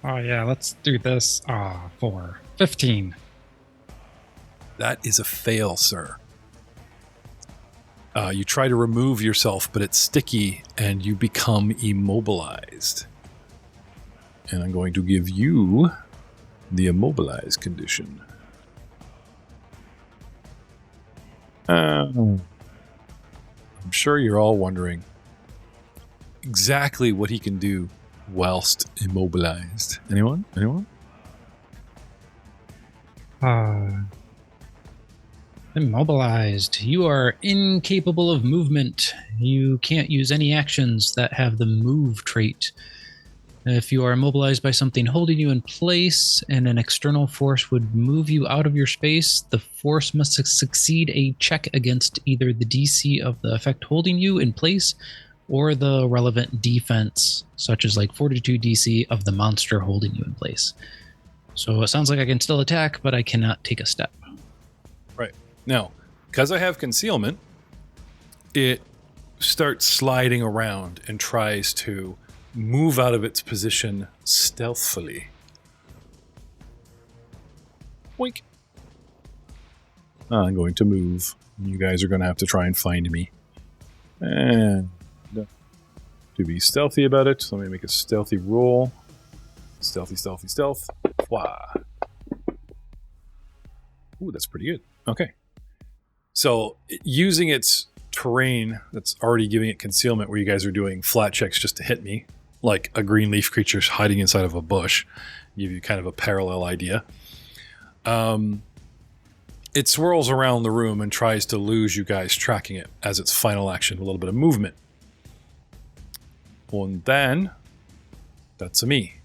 Oh, yeah, let's do this. 4. 15. That is a fail, sir. You try to remove yourself, but it's sticky, and you become immobilized. And I'm going to give you the immobilized condition. I'm sure you're all wondering exactly what he can do whilst immobilized. Anyone? Immobilized. You are incapable of movement. You can't use any actions that have the move trait. If you are immobilized by something holding you in place and an external force would move you out of your space, the force must succeed a check against either the DC of the effect holding you in place or the relevant defense, such as like Fortitude DC of the monster holding you in place. So it sounds like I can still attack, but I cannot take a step. Right. Now, because I have concealment, it starts sliding around and tries to move out of its position stealthily. Boink. I'm going to move. You guys are going to have to try and find me. And to be stealthy about it, let me make a stealthy roll. Stealthy. Wah. Ooh, that's pretty good. Okay. So, using its terrain that's already giving it concealment, where you guys are doing flat checks just to hit me, like a green leaf creature hiding inside of a bush, give you kind of a parallel idea. It swirls around the room and tries to lose you guys tracking it as its final action, a little bit of movement. And then, that's a me.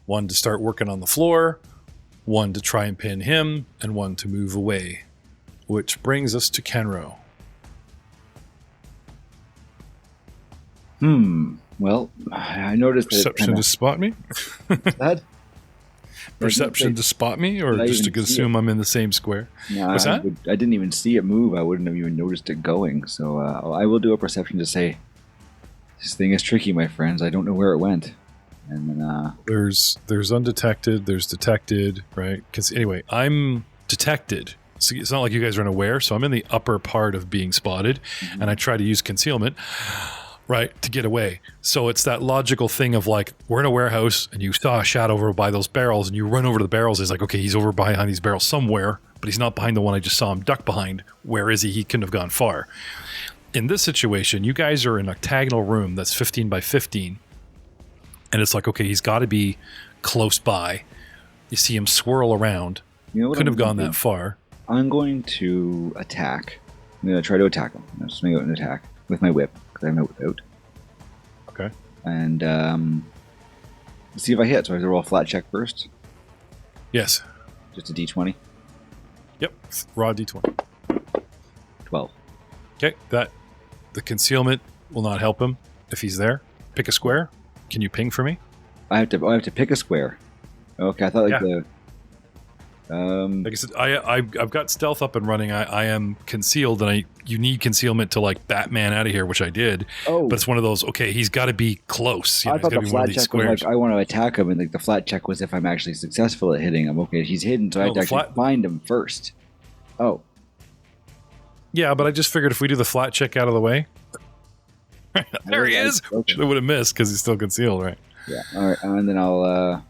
One to start working on the floor, one to try and pin him, and one to move away. Which brings us to Kenro. Well, I noticed that Perception to spot me? that. Perception to spot me, or just to assume I'm in the same square? No, What's that? I didn't even see it move. I wouldn't have even noticed it going. So I will do a perception to say, this thing is tricky, my friends. I don't know where it went. And then there's undetected, there's detected, right? Because anyway, I'm detected. So it's not like you guys are unaware, so I'm in the upper part of being spotted, and I try to use concealment, right, to get away. So it's that logical thing of like, we're in a warehouse, and you saw a shadow over by those barrels, and you run over to the barrels. It's like, okay, he's over behind these barrels somewhere, but he's not behind the one I just saw him duck behind. Where is he? He couldn't have gone far. In this situation, you guys are in an octagonal room that's 15 by 15, and it's like, okay, he's got to be close by. You see him swirl around. Couldn't have gone that far. I'm going to attack. I'm going to try to attack him. I'm just going to go and attack with my whip, because I have my whip out. Okay. And see if I hit. So I have to roll a flat check first. Yes. Just a d20. Yep. Raw d20. 12. Okay. The concealment will not help him if he's there. Pick a square. Can you ping for me? I have to pick a square. Okay, I thought like like I said, I've got stealth up and running. I am concealed, and you need concealment to like Batman out of here, which I did. Oh, but it's one of those. Okay, he's got to be close. I thought the flat check was like I want to attack him, and like the flat check was if I'm actually successful at hitting him. Okay, he's hidden, so I have to actually find him first. Oh, yeah, but I just figured if we do the flat check out of the way, there he is. Okay. I would have missed because he's still concealed, right? Yeah. All right, and then I'll.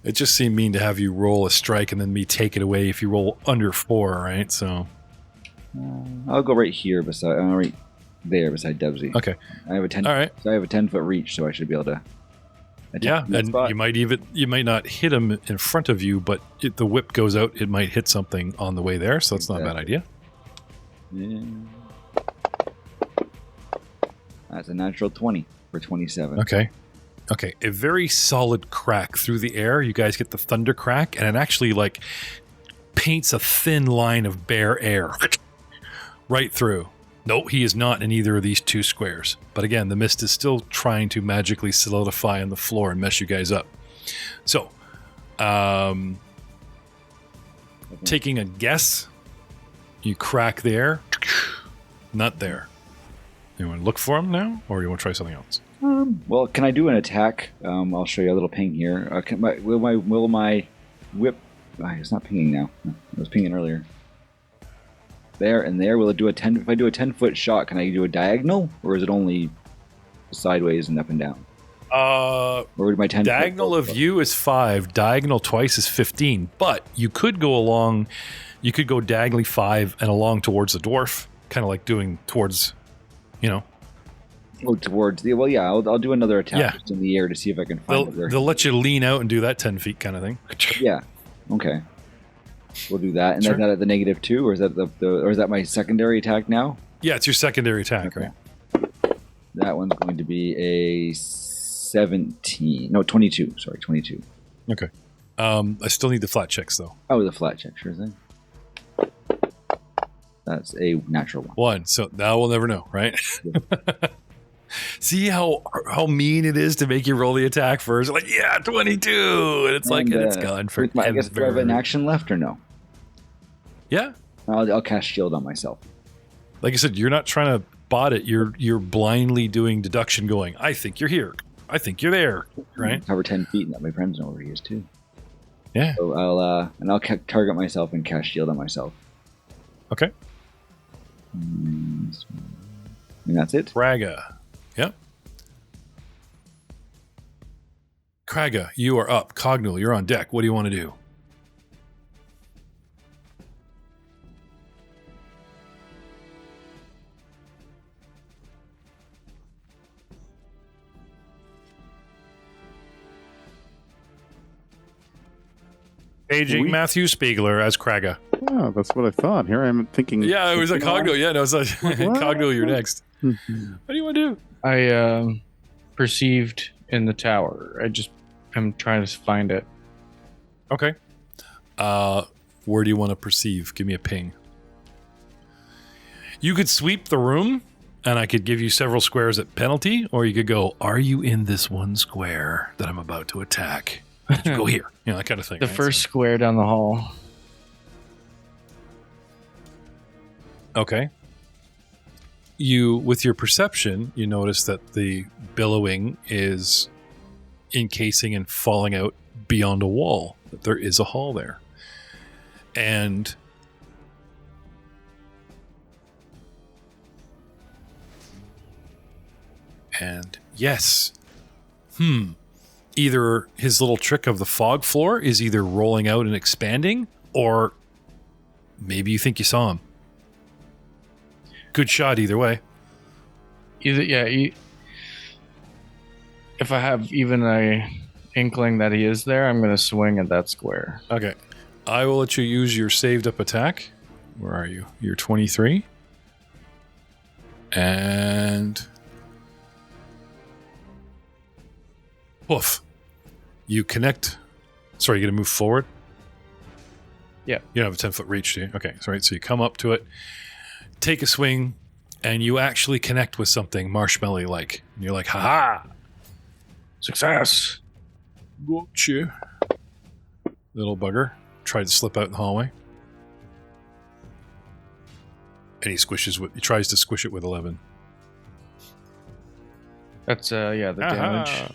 It just seemed mean to have you roll a strike and then me take it away if you roll under 4, right? So I'll go right here right there beside Dubsy. Okay. I have a 10. All right. So I have a 10-foot reach, so I should be able to. Yeah, and spot. you might not hit him in front of you, but if the whip goes out, it might hit something on the way there. So that's not a bad idea. Yeah. That's a natural 20 for 27. Okay, a very solid crack through the air. You guys get the thunder crack, and it actually like paints a thin line of bare air right through. No, he is not in either of these two squares. But again, the mist is still trying to magically solidify on the floor and mess you guys up. So, taking a guess, you crack the air. Not there. You want to look for him now, or you want to try something else? Well, can I do an attack? I'll show you a little ping here. Will my whip? It's not pinging now. It was pinging earlier. there and there. Will it do a 10? If I do a 10-foot shot, can I do a diagonal, or is it only sideways and up and down? Or would my 10 diagonal of you is 5. Diagonal twice is 15. But you could go along. You could go diagonally 5 and along towards the dwarf, kind of like doing towards, Oh, towards the I'll do another attack just in the air to see if I can find it. They'll let you lean out and do that 10 feet kind of thing. Yeah. Okay. We'll do that, and Sure. then that at the -2, or is that or is that my secondary attack now? Yeah, it's your secondary attack, Okay. right? That one's going to be a 17. No, 22. Sorry, 22. Okay. I still need the flat checks though. Oh, the flat check, sure thing. That's a natural one. 1. So now we'll never know, right? See how mean it is to make you roll the attack first. Like, yeah, 22, and it's and it's gone for. I guess do I have an action left or no? Yeah. I'll cast shield on myself. Like I said, you're not trying to bot it. You're blindly doing deduction, going, I think you're here. I think you're there. Right. Cover 10 feet and let my friends know where he is too. Yeah. So I'll target myself and cast shield on myself. Okay. And that's it. Kraga. Yep. Kraga, you are up. Cognul, you're on deck. What do you want to do? Aging Matthew Spiegler as Kraga. Oh, that's what I thought. Here I'm thinking. Yeah, it was a Cognul. Yeah, no, it's like Cognul, you're next. What do you want to do? I perceived in the tower. I'm trying to find it. Okay. Where do you want to perceive? Give me a ping. You could sweep the room, and I could give you several squares at penalty, or you could go, are you in this one square that I'm about to attack? You go here. That kind of thing. The right? first square down the hall. Okay. You, with your perception, you notice that the billowing is encasing and falling out beyond a wall. That there is a hall there. And yes. Either his little trick of the fog floor is either rolling out and expanding, or maybe you think you saw him. Good shot either way. If I have even a inkling that he is there, I'm going to swing at that square. Okay. I will let you use your saved up attack. Where are you? You're 23. And woof. You connect. Sorry, you're going to move forward? Yeah. You don't have a 10-foot reach, do you? Okay, so you come up to it, take a swing, and you actually connect with something marshmallow-like. And you're like, ha-ha! Success! Gotcha. Little bugger. Tried to slip out in the hallway. And he tries to squish it with 11. That's, the damage.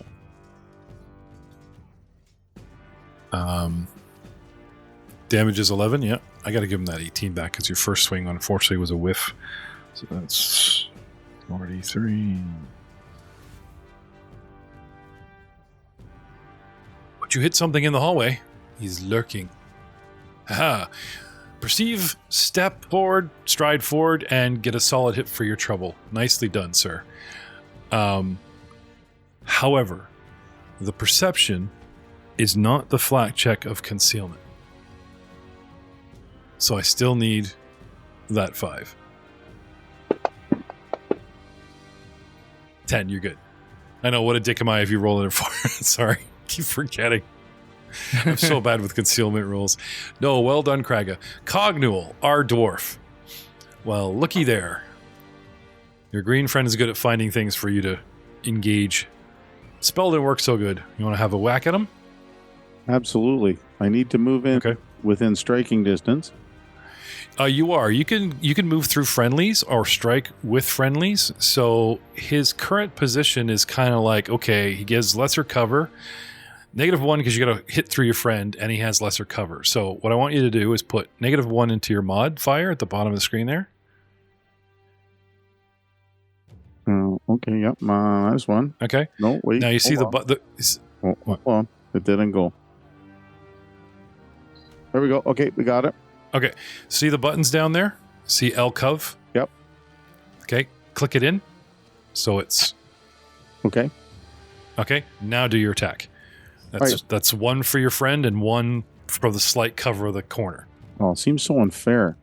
Damage is 11, yeah. I got to give him that 18 back because your first swing, unfortunately, was a whiff. So that's 43. But you hit something in the hallway. He's lurking. Haha. Perceive, step forward, stride forward, and get a solid hit for your trouble. Nicely done, sir. However, the perception is not the flat check of concealment. So I still need that 5. 10, you're good. I know, what a dick am I if you roll it at 4. Sorry, keep forgetting. I'm so bad with concealment rules. No, well done, Kraga. Cognul, our dwarf. Well, looky there. Your green friend is good at finding things for you to engage. Spell didn't work so good. You want to have a whack at him? Absolutely. I need to move in within striking distance. You are. You can move through friendlies or strike with friendlies. So his current position is kind of like, okay, he gives lesser cover. -1 because you got to hit through your friend, and he has lesser cover. So what I want you to do is put -1 into your mod fire at the bottom of the screen there. Okay, yep, minus 1. Okay. No, wait. Now you see the hold on. It didn't go. There we go. Okay, we got it. Okay. See the buttons down there? See L Cov? Yep. Okay. Click it in. So it's okay. Okay. Now do your attack. That's 1 for your friend and 1 for the slight cover of the corner. Oh, it seems so unfair.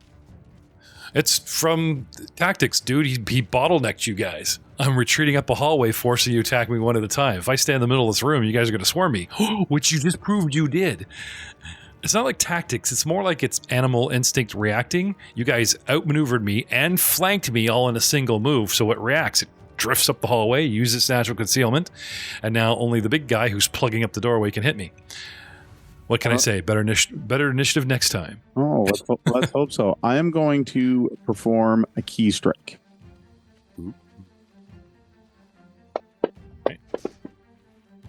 It's from tactics, dude. He bottlenecked you guys. I'm retreating up a hallway, forcing you to attack me one at a time. If I stand in the middle of this room, you guys are going to swarm me, which you just proved you did. It's not like tactics. It's more like it's animal instinct reacting. You guys outmaneuvered me and flanked me all in a single move, so it reacts. It drifts up the hallway, uses its natural concealment, and now only the big guy who's plugging up the doorway can hit me. What can I say? Better initiative next time. Oh, let's hope so. I am going to perform a key strike. Okay.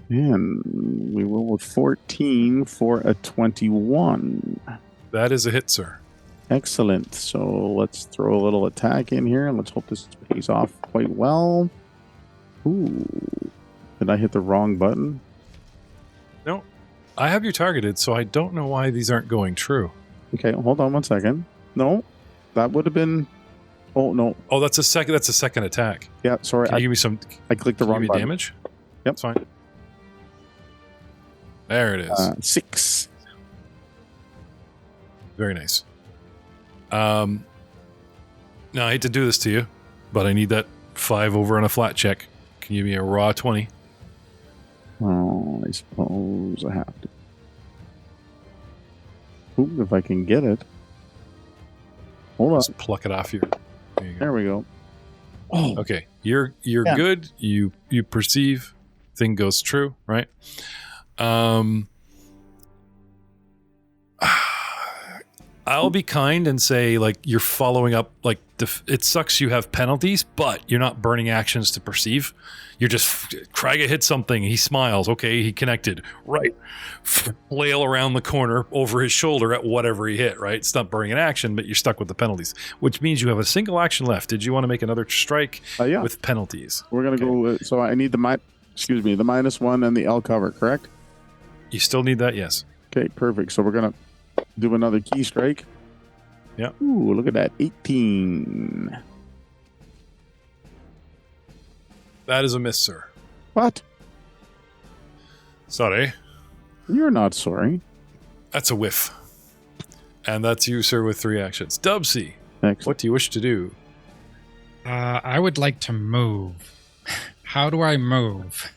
And we roll with 14 for a 21. That is a hit, sir. Excellent. So let's throw a little attack in here, and let's hope this pays off quite well. Ooh. Did I hit the wrong button? No. I have you targeted, so I don't know why these aren't going true. Okay, hold on 1 second. No, that would have been... Oh, no. Oh, that's a second attack. Yeah, sorry. Can you give me some... I clicked the wrong button. Damage? Yep. That's fine. There it is. 6. Very nice. Now, I hate to do this to you, but I need that 5 over on a flat check. Can you give me a raw 20? Oh, I suppose I have to. Ooh, if I can get it. Hold on. Just pluck it off here. There we go. Oh, okay. You're good. You perceive. Thing goes true, right? I'll be kind and say, like, you're following up, like, it sucks you have penalties, but you're not burning actions to perceive. You're just, Kraga hit something, he smiles, okay, he connected, right. Flail around the corner over his shoulder at whatever he hit, right? It's not burning an action, but you're stuck with the penalties, which means you have a single action left. Did you want to make another strike with penalties? We're going to go, so I need the -1 and the L cover, correct? You still need that, yes. Okay, perfect. So we're going to do another key strike. Yeah. Ooh, look at that. 18. That is a miss, sir. What? Sorry. You're not sorry. That's a whiff. And that's you, sir, with 3 actions. Dubsy, what do you wish to do? I would like to move. How do I move?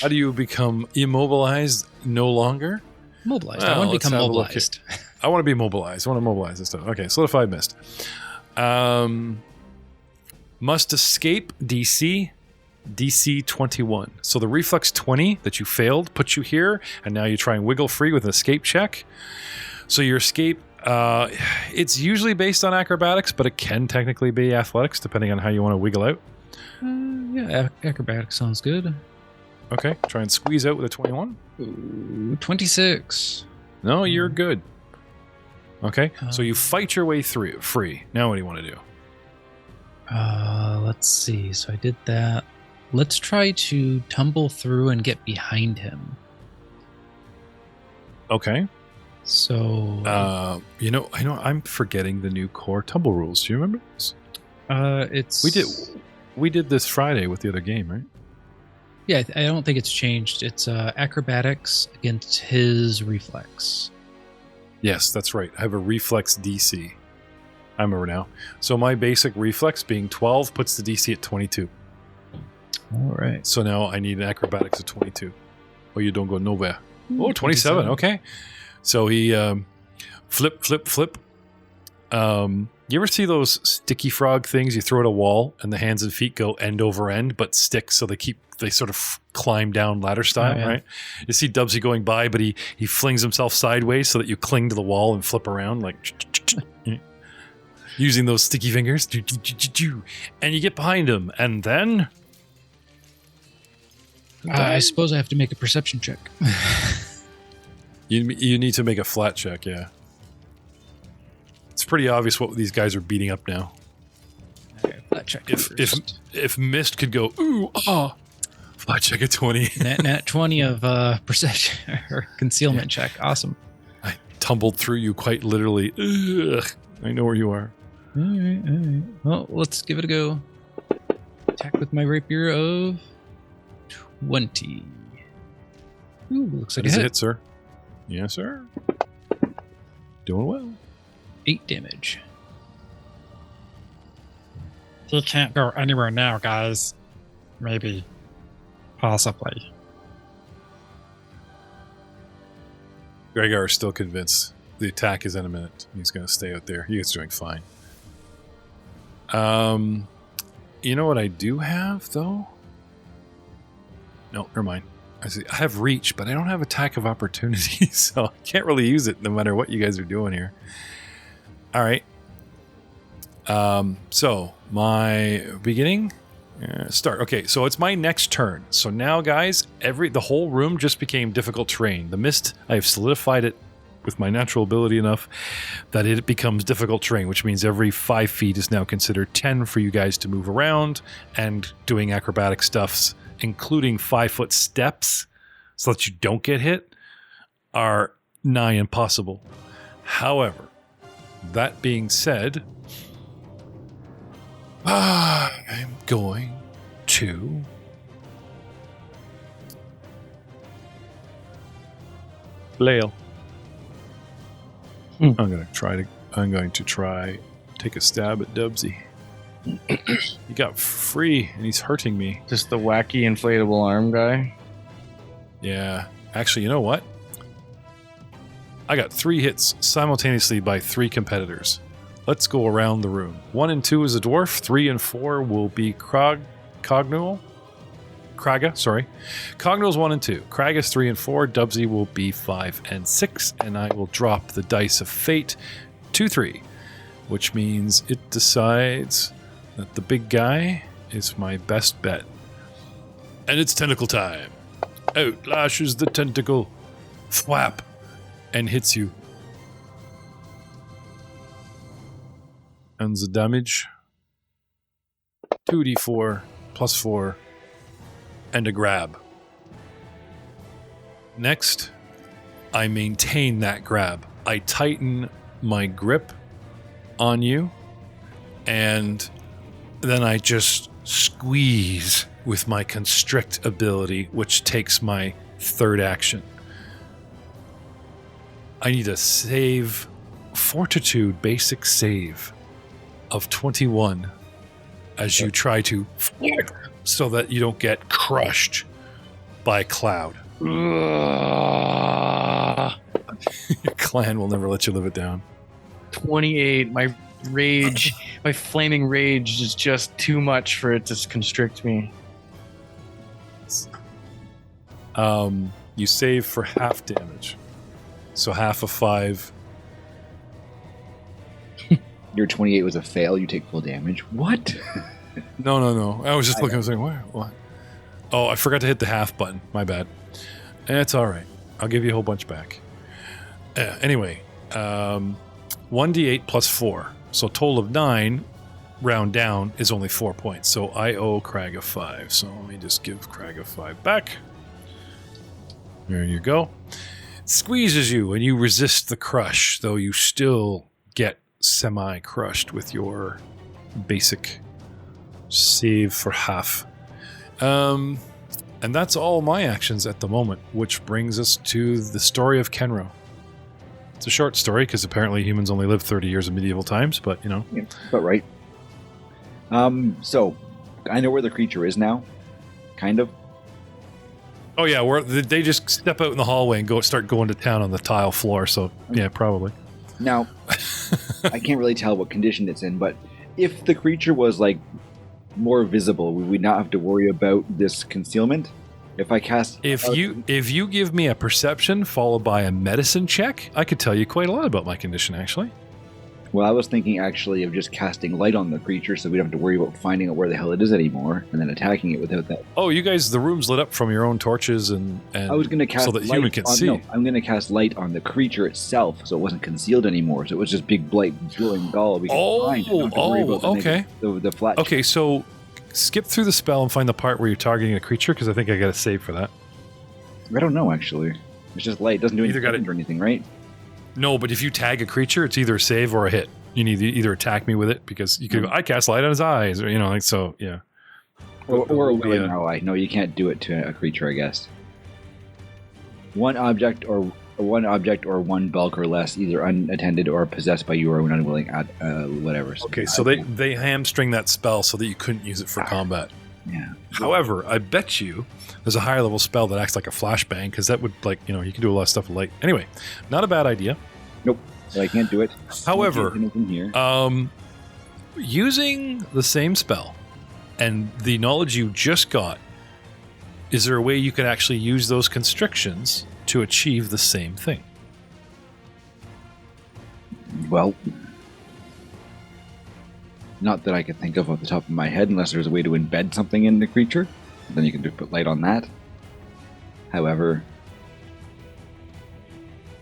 How do you become immobilized no longer? Mobilized. Well, I want to become mobilized. I want to be mobilized. I want to mobilize this stuff. Okay, solidified missed. Must escape DC 21. So the reflex 20 that you failed puts you here, and now you try and wiggle free with an escape check. So your escape, it's usually based on acrobatics, but it can technically be athletics, depending on how you want to wiggle out. Yeah, acrobatics sounds good. Okay, try and squeeze out with a 21. Ooh, 26. No, you're good. Okay, so you fight your way through free. Now what do you want to do? Let's see. So I did that. Let's try to tumble through and get behind him. Okay. So I'm forgetting the new core tumble rules. Do you remember this? We did this Friday with the other game, right? Yeah, I don't think it's changed. It's acrobatics against his reflex. Yes, that's right. I have a reflex DC. I remember now. So my basic reflex being 12 puts the DC at 22. All right. So now I need an acrobatics of 22. Or you don't go nowhere. Oh, 27. Okay. So he flip. You ever see those sticky frog things? You throw at a wall and the hands and feet go end over end, but stick, so they sort of climb down ladder style, right? You see Dubsy going by, but he flings himself sideways so that you cling to the wall and flip around like using those sticky fingers. And you get behind him, and then I suppose I have to make a perception check. You need to make a flat check, yeah. It's pretty obvious what these guys are beating up now. Okay, flat check. If Mist could go, ooh, ah, flat check at 20. Nat 20 of perception or concealment check. Awesome. I tumbled through you quite literally. Ugh, I know where you are. All right. Well, let's give it a go. Attack with my rapier of 20. Ooh, looks like That is a a hit. hit, sir. Yes, sir. Doing well. 8 damage. He can't go anywhere now, guys. Maybe. Possibly. Gregor is still convinced the attack is in a minute. He's going to stay out there. He's doing fine. You know what I do have, though? No, never mind. I have reach, but I don't have attack of opportunity, so I can't really use it no matter what you guys are doing here. All right. So my beginning start. Okay, so it's my next turn. So now, guys, the whole room just became difficult terrain. The mist, I have solidified it with my natural ability enough that it becomes difficult terrain, which means every 5 feet is now considered 10 for you guys to move around, and doing acrobatic stuffs, including 5-foot steps, so that you don't get hit, are nigh impossible. However, that being said, I'm going to flail. I'm going to try take a stab at Dubsy. He got free and he's hurting me. Just the wacky inflatable arm guy. Yeah. Actually, you know what? I got 3 hits simultaneously by 3 competitors. Let's go around the room. 1 and 2 is a dwarf. 3 and 4 will be Cognual. Kraga, sorry. Cognual's 1 and 2. Kraga's 3 and 4. Dubsy will be 5 and 6. And I will drop the dice of fate to 3, which means it decides that the big guy is my best bet. And it's tentacle time. Out lashes the tentacle. Thwap. And hits you. And the damage. 2d4 plus 4. And a grab. Next, I maintain that grab. I tighten my grip on you, and then I just squeeze with my constrict ability, which takes my 3rd action. I need a save, fortitude basic save of 21 as you try to so that you don't get crushed by cloud. Your clan will never let you live it down. 28. My rage, my flaming rage is just too much for it to constrict me. You save for half damage. So half of 5. Your 28 was a fail. You take full damage. What? No. I was just looking. I was like, what? Oh, I forgot to hit the half button. My bad. It's all right. I'll give you a whole bunch back. Anyway, 1d8 plus 4. So total of 9, round down, is only 4 points. So I owe Crag a 5. So let me just give Crag a 5 back. There you go. It squeezes you and you resist the crush, though you still get semi-crushed with your basic save for half. And that's all my actions at the moment, which brings us to the story of Kenro. It's a short story because apparently humans only lived 30 years in medieval times, but you know. Yeah, but right. So I know where the creature is now, kind of. Oh yeah, they just step out in the hallway and start going to town on the tile floor. So yeah, probably. Now, I can't really tell what condition it's in, but if the creature was like more visible, we would not have to worry about this concealment. If I cast, if you give me a perception followed by a medicine check, I could tell you quite a lot about my condition actually. Well, I was thinking actually of just casting light on the creature so we don't have to worry about finding out where the hell it is anymore and then attacking it without that. Oh, you guys, the room's lit up from your own torches and I was going to cast so that light human can on, see. No, I'm going to cast light on the creature itself so it wasn't concealed anymore. So it was just big, bright, glowing ball. We could find. Okay. The flat. Okay, so skip through the spell and find the part where you're targeting a creature because I think I got a save for that. I don't know, actually. It's just light. It doesn't do any damage or anything, right? No, but if you tag a creature, it's either a save or a hit. You need to either attack me with it because you could. I cast light on his eyes, or like so. Yeah. Or a willing ally. No, you can't do it to a creature. I guess. One object or one bulk or less, either unattended or possessed by you or an unwilling whatever. Okay, so they hamstring that spell so that you couldn't use it for combat. Yeah. However, I bet you there's a higher level spell that acts like a flashbang because that would you can do a lot of stuff with light. Anyway, not a bad idea. Nope. I can't do it. However, here. Using the same spell and the knowledge you just got, is there a way you can actually use those constrictions to achieve the same thing? Well, not that I could think of off the top of my head, unless there's a way to embed something in the creature. Then you can just put light on that. However,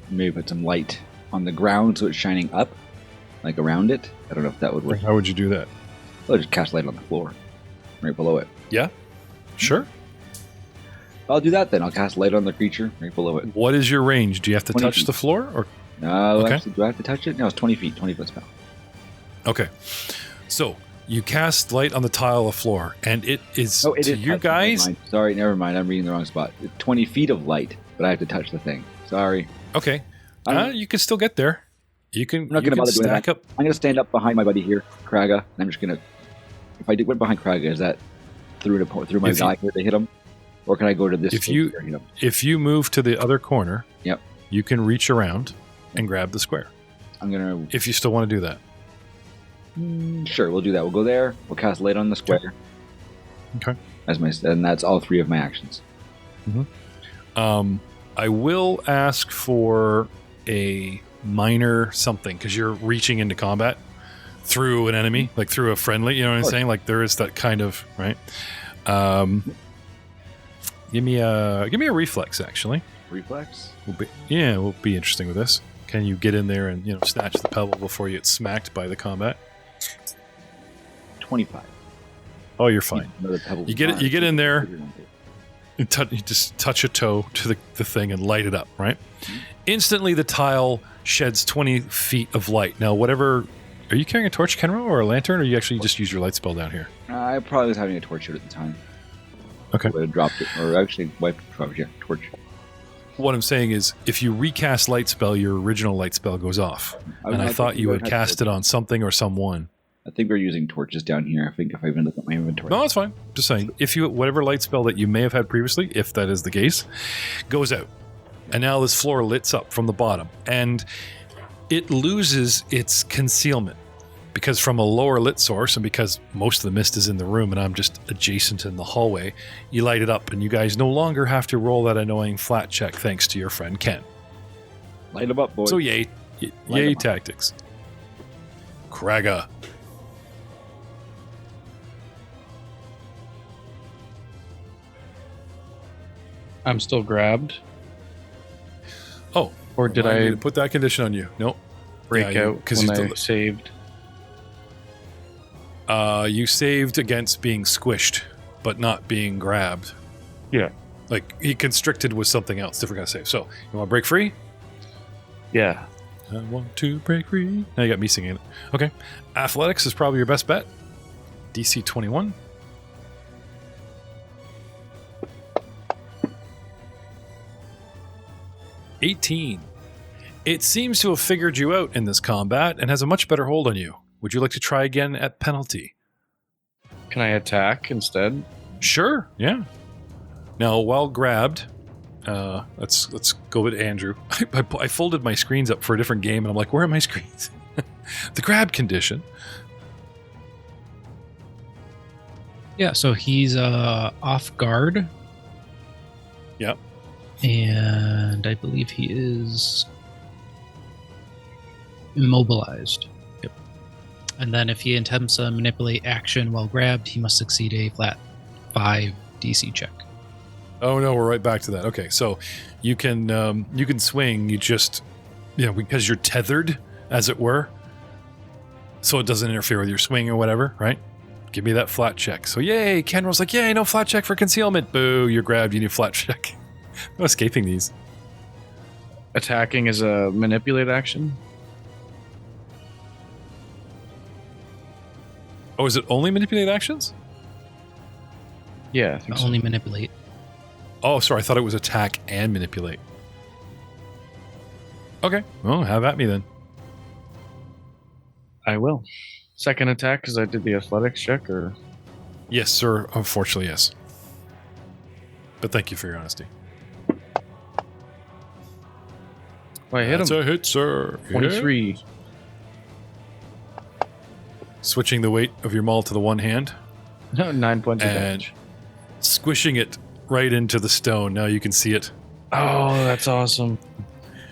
maybe put some light on the ground so it's shining up, like around it. I don't know if that would work. How would you do that? I'll just cast light on the floor, right below it. Yeah, sure. I'll do that then. I'll cast light on the creature right below it. What is your range? Do you have to 20 touch feet. the floor? Or No, actually, do I have to touch it? No, it's 20 feet, 20-foot spell. Okay. So you cast light on the tile of floor, and it is Oh, it to is you touch. guys. Never mind. I'm reading the wrong spot. It's 20 feet of light, but I have to touch the thing. Sorry. Okay. I'm You can still get there. You can. not you going to can bother doing stack that. up. I'm going to stand up behind my buddy here, Kraga, and I'm just going to... If I went behind Kraga, is that through my guy here to hit him? Or can I go to this If space you- here, hit him? If you move to the other corner, Yep. you can reach around and grab the square. I'm going If you still want to do that. to... Sure, we'll do that. We'll go there. We'll cast light on the square. Okay. And that's all three of my actions. I will ask for a minor something because you're reaching into combat through an enemy, like through a friendly. You know what I'm saying? Like there is that kind of right. Give me a reflex actually. Reflex? Will be interesting with this. Can you get in there and snatch the pebble before you get smacked by the combat? 25. Oh, you're fine. Another pebble You get it. You get in there. You You just touch a toe to the thing and light it up, right? Instantly, the tile sheds 20 feet of light. Now, whatever... Are you carrying a torch, Kenro, or a lantern, or you actually just use your light spell down here? I probably was having a torch out at the time. Okay. I would have dropped it, or actually wiped it. Yeah, torch. What I'm saying is, if you recast light spell, your original light spell goes off. And I thought you had cast it on something or someone. I think we're using torches down here. I think if I even look at my inventory. No, it's fine. Just saying. If you whatever light spell that you may have had previously, if that is the case, goes out. And now this floor lights up from the bottom. And it loses its concealment. Because from a lower lit source, and because most of the mist is in the room and I'm just adjacent in the hallway, you light it up and you guys no longer have to roll that annoying flat check thanks to your friend Ken. Light them up, boys. So yay tactics. Kraga. I'm still grabbed. Oh. Or did I I put that condition on you? Nope. break Yeah, out because when I saved? You saved against being squished, but not being grabbed. Yeah. Like, he constricted with something else. Different kind of save. So, you want to break free? Yeah. I want to break free. Now you got me singing it. Okay. Athletics is probably your best bet. DC 21. $18. It seems to have figured you out in this combat and has a much better hold on you. Would you like to try again at penalty? Can I attack instead? Sure, yeah. Now, while grabbed, let's go with Andrew. I folded my screens up for a different game, and I'm like, where are my screens? The grab condition. Yeah, so he's off guard. Yep. And I believe he is immobilized. And then if he attempts a manipulate action while grabbed, he must succeed a flat 5 DC check. Oh no, we're right back to that. Okay, so you can swing. You just because you're tethered, as it were, so it doesn't interfere with your swing or whatever, right? Give me that flat check. So yay, Kenro's like, yay, no flat check for concealment. Boo, you're grabbed. You need flat check. No escaping these. Attacking is a manipulate action. Oh, is it only manipulate actions? Yeah, I think so. Only manipulate. Oh, sorry. I thought it was attack and manipulate. Okay. Well, have at me then. I will. Second attack because I did the athletics check, or Yes, sir. Unfortunately, yes. But thank you for your honesty. I hit That's him. a hit, sir. 23. Yeah. Switching the weight of your maul to the one hand 9 points of and damage. squishing it right into the stone. Now you can see it. Oh, that's awesome.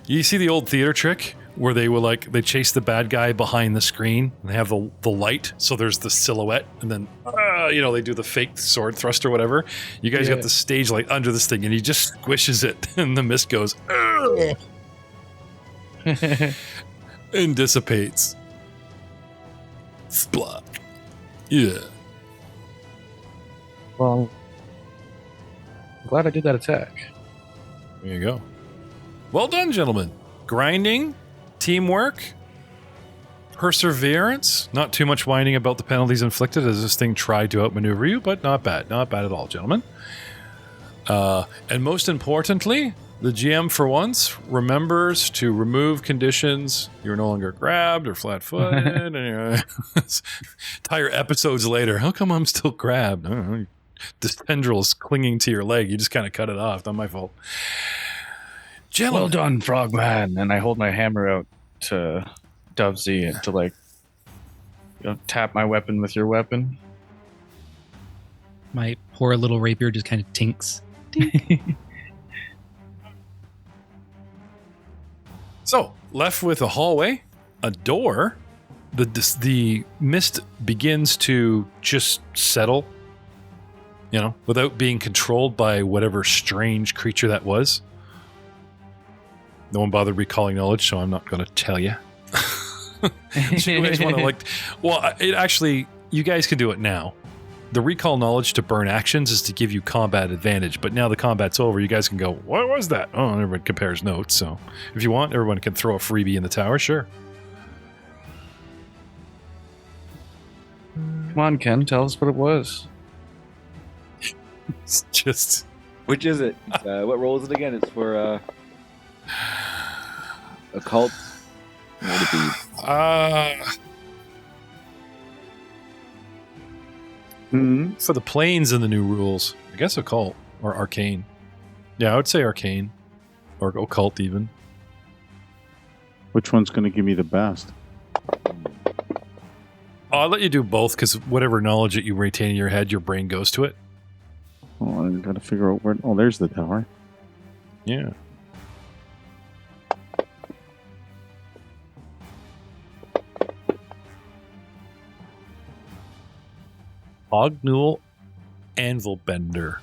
You see the old theater trick where they they chase the bad guy behind the screen and they have the light, so there's the silhouette, and then they do the fake sword thrust or whatever. You guys got the stage light under this thing, and he just squishes it, and the mist goes and dissipates. Splat. Yeah. Well, I'm glad I did that attack. There you go. Well done, gentlemen. Grinding, teamwork, perseverance. Not too much whining about the penalties inflicted as this thing tried to outmaneuver you, but not bad. Not bad at all, gentlemen. And most importantly, the GM for once remembers to remove conditions. You're no longer grabbed or flat-footed. Entire episodes later, how come I'm still grabbed? I don't know. This tendril's clinging to your leg. You just kind of cut it off. Not my fault. Gentlemen. Well done, Frogman. And I hold my hammer out to deathvs to tap my weapon with your weapon. My poor little rapier just kind of tinks. So, left with a hallway, a door, the mist begins to just settle, without being controlled by whatever strange creature that was. No one bothered recalling knowledge, so I'm not going to tell you. So you guys want to you guys can do it now. The recall knowledge to burn actions is to give you combat advantage, but now the combat's over, you guys can go, what was that? Oh, and everyone compares notes, so if you want, everyone can throw a freebie in the tower, sure. Come on, Ken, tell us what it was. It's just... Which is it? What role is it again? It's for occult. What would it be? For the planes in the new rules, I guess occult or arcane. Yeah, I would say arcane or occult even. Which one's going to give me the best? I'll let you do both because whatever knowledge that you retain in your head, your brain goes to it. Oh, I got to figure out where. Oh, there's the tower. Yeah. Hognul Anvilbender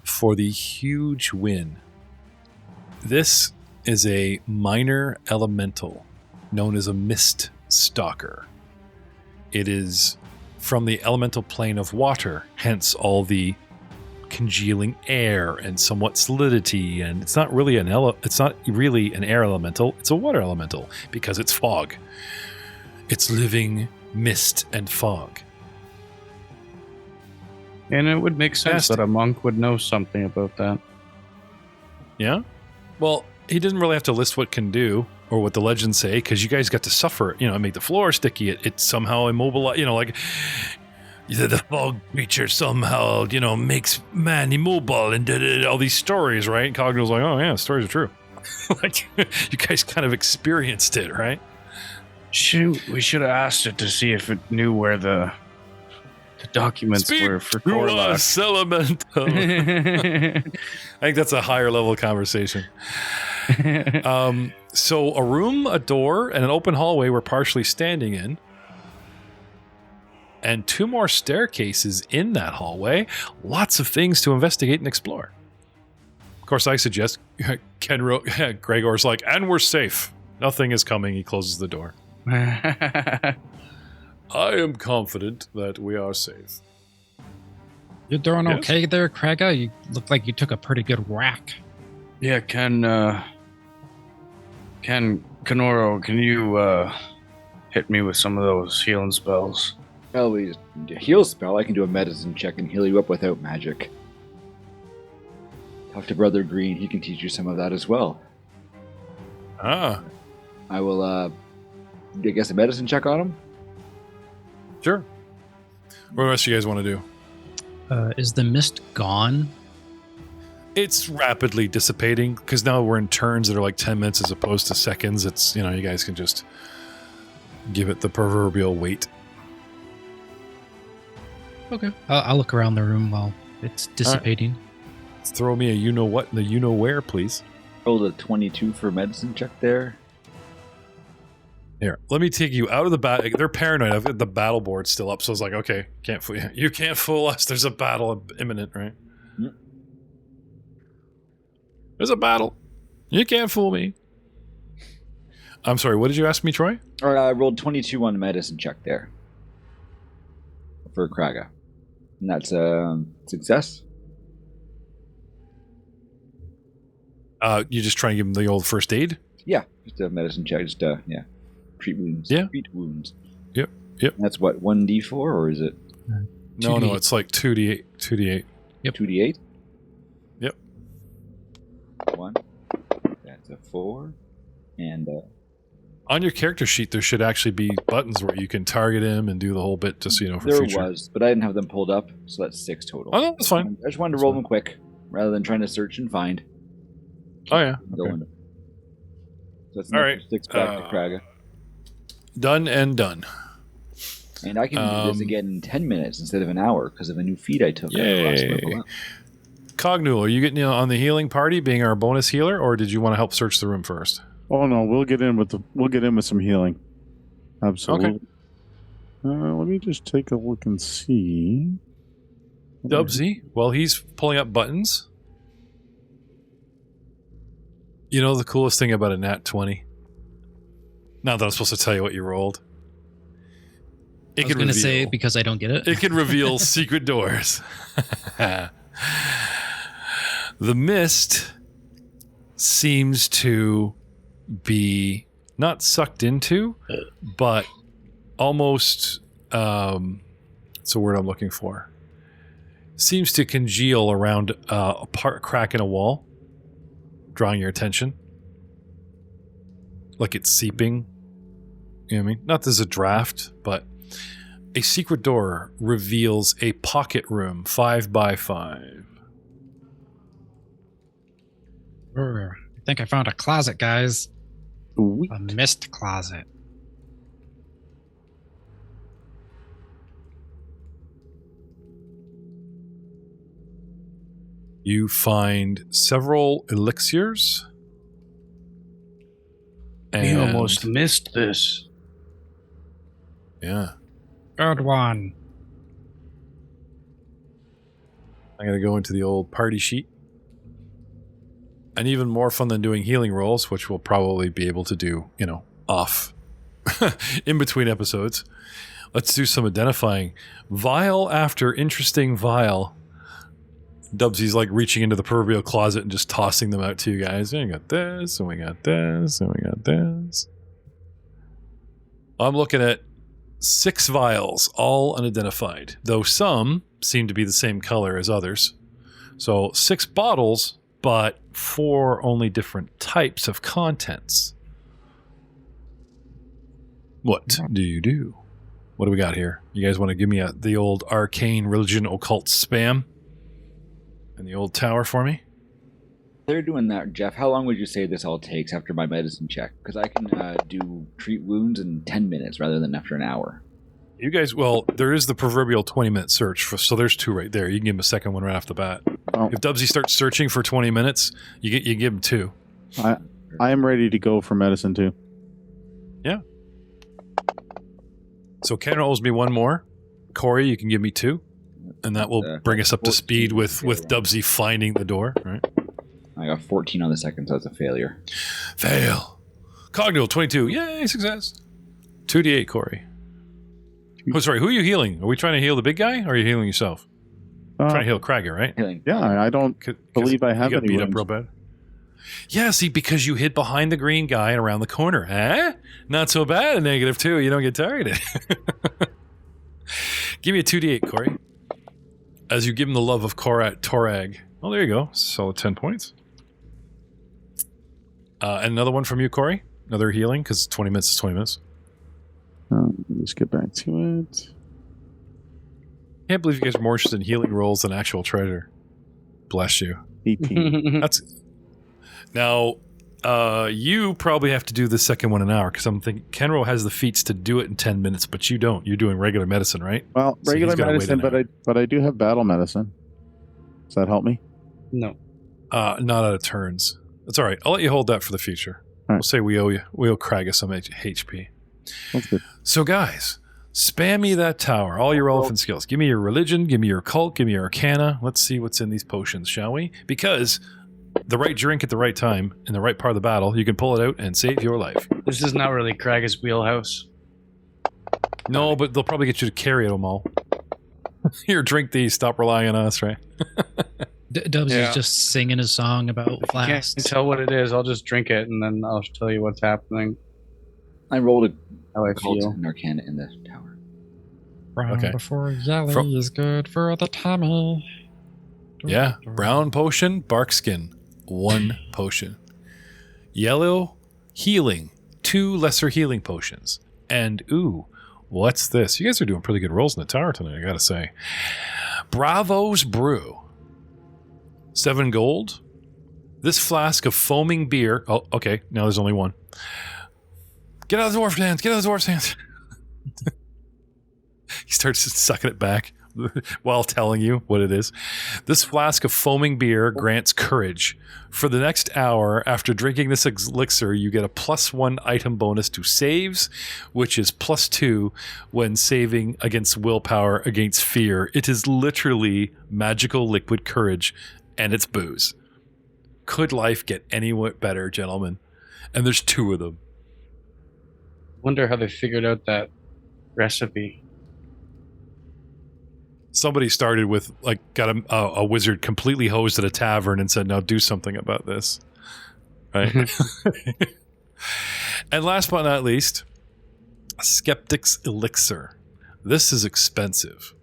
for the huge win. This is a minor elemental known as a Mist Stalker. It is from the elemental plane of water, hence all the congealing air and somewhat solidity, and it's not really an air elemental, it's a water elemental because it's fog. It's living mist and fog. And it would make sense that a monk would know something about that. Yeah? Well, he didn't really have to list what it can do or what the legends say because you guys got to suffer it. Make the floor sticky. It somehow immobilize, the fog creature somehow, makes man immobile and all these stories, right? Cognul's like, oh yeah, stories are true. You guys kind of experienced it, right? Shoot, we should have asked it to see if it knew where the documents were for Corlock. Elemental. I think that's a higher level conversation. So a room, a door, and an open hallway we're partially standing in. and 2 more staircases in that hallway. Lots of things to investigate and explore. Of course, I suggest Gregor's like, and we're safe. Nothing is coming. He closes the door. I am confident that we are safe. You're doing okay there, Craiga? You look like you took a pretty good whack. Yeah, Kenoro, can you hit me with some of those healing spells? Well, we heal spell. I can do a medicine check and heal you up without magic. Talk to Brother Green. He can teach you some of that as well. Ah. I will, I guess, a medicine check on him? Sure. What else do you guys want to do? Is the mist gone? It's rapidly dissipating because now we're in turns that are like 10 minutes as opposed to seconds. It's, you guys can just give it the proverbial wait. Okay. I'll look around the room while it's dissipating. Let's throw me a you-know-what and a you-know-where, please. Rolled a 22 for medicine check there. Here, let me take you out of the battle. They're paranoid. I've got the battle board still up, so I was like, okay, you can't fool us. There's a battle imminent, right? Yep. There's a battle. You can't fool me. I'm sorry, what did you ask me, Troy? I rolled 22 on the medicine check there. For Craiga. And that's a success. You just trying to give him the old first aid? Yeah, just a medicine check. Just, yeah. Treat wounds. Yeah. Treat wounds. Yep. And that's what, 1d4 or is it? No, it's like 2d8. 2d8. Yep. 2d8? Yep. 1. That's a 4. And on your character sheet, there should actually be buttons where you can target him and do the whole bit just so you know for there future. was, but I didn't have them pulled up, so that's 6 total. Oh, no, that's fine. I just wanted to roll them quick rather than trying to search and find. Oh, yeah. Okay. Okay. So that's All right. 6 back to Craiga. Done and done. And I can do this again in 10 minutes instead of an hour because of a new feat I took. Yay. Cognul, are you getting on the healing party being our bonus healer, or did you want to help search the room first? Oh no, we'll get in with some healing. Absolutely. Okay. Let me just take a look and see. Dubsy, while he's pulling up buttons. You know the coolest thing about a nat 20? Not that I'm supposed to tell you what you rolled. I was going to say because I don't get it. It can reveal secret doors. The mist seems to be not sucked into, but almost, it's a word I'm looking for, seems to congeal around a crack in a wall, drawing your attention. Like it's seeping. You know what I mean? Not there's a draft, but a secret door reveals a pocket room 5x5. I think I found a closet, guys. Sweet. A mist closet. You find several elixirs. We almost missed this. Yeah. Good one. I'm going to go into the old party sheet. And even more fun than doing healing rolls, which we'll probably be able to do, off in between episodes. Let's do some identifying. Vial after interesting vial. Dubsy's like reaching into the proverbial closet and just tossing them out to you guys. We got this, and we got this, and we got this. I'm looking at 6 vials, all unidentified, though some seem to be the same color as others. So 6 bottles, but 4 only different types of contents. What do you do? What do we got here? You guys want to give me the old arcane religion occult spam? In the old tower for me? They're doing that, Jeff. How long would you say this all takes after my medicine check? Because I can do treat wounds in 10 minutes rather than after an hour. You guys, well, there is the proverbial 20-minute search, so there's 2 right there. You can give him a second one right off the bat. Oh. If Dubsy starts searching for 20 minutes, you give him 2. I am ready to go for medicine too. Yeah. So Ken owes me 1 more. Corey, you can give me 2. And that will bring us up to speed with Dubsy finding the door, right? I got 14 on the second, so that's a failure. Fail. Cognitive 22. Yay, success. 2d8, Corey. Oh, sorry, who are you healing? Are we trying to heal the big guy, or are you healing yourself? Trying to heal Kragger, right? Healing. Yeah, I don't believe I have you got any beat up wounds. real bad. Yeah, see, because you hid behind the green guy and around the corner. Eh? Not so bad, a -2. You don't get targeted. Give me a 2d8, Corey. As you give him the love of Torag. Oh, there you go. Solid 10 points. And another one from you, Corey. Another healing, because 20 minutes is 20 minutes. Let's get back to it. Can't believe you guys are more interested in healing rolls than actual treasure. Bless you. 18. That's now. You probably have to do the second one an hour, because I'm thinking Kenro has the feats to do it in 10 minutes, but you don't. You're doing regular medicine, right? Well, So regular he's gotta wait medicine, an hour. but I do have battle medicine. Does that help me? No. Not out of turns. That's all right. I'll let you hold that for the future. All right. We'll say we owe Kragger some HP. That's good. So guys, spam me that tower. All your relevant skills. Give me your religion. Give me your occult. Give me your arcana. Let's see what's in these potions, shall we? Because the right drink at the right time in the right part of the battle, you can pull it out and save your life. This is not really Kragger's wheelhouse. No, but they'll probably get you to carry it, Omal. Here, drink these. Stop relying on us, right? Dubs Yeah. is just singing a song about Can't flasks. tell what it is. I'll just drink it and then I'll tell you what's happening. I rolled How I a cult feel. and arcana in the tower. Brown Okay. before yellow From- is good for the tummy. Yeah, brown potion, bark skin, 1 potion. Yellow, healing, 2 lesser healing potions. And, ooh, what's this? You guys are doing pretty good rolls in the tower tonight, I gotta say. Bravo's Brew. 7 gold. This flask of foaming beer. Oh, okay, now there's only 1. Get out of the dwarf's hands, get out of the dwarf's hands. He starts sucking it back while telling you what it is. This flask of foaming beer grants courage. For the next hour, after drinking this elixir, you get a +1 item bonus to saves, which is +2 when saving against willpower against fear. It is literally magical liquid courage, and it's booze. Could life get any better, gentlemen? And there's 2 of them. Wonder how they figured out that recipe. Somebody started with, like, got a wizard completely hosed at a tavern and said, now do something about this. Right? And last but not least, Skeptic's Elixir. This is expensive.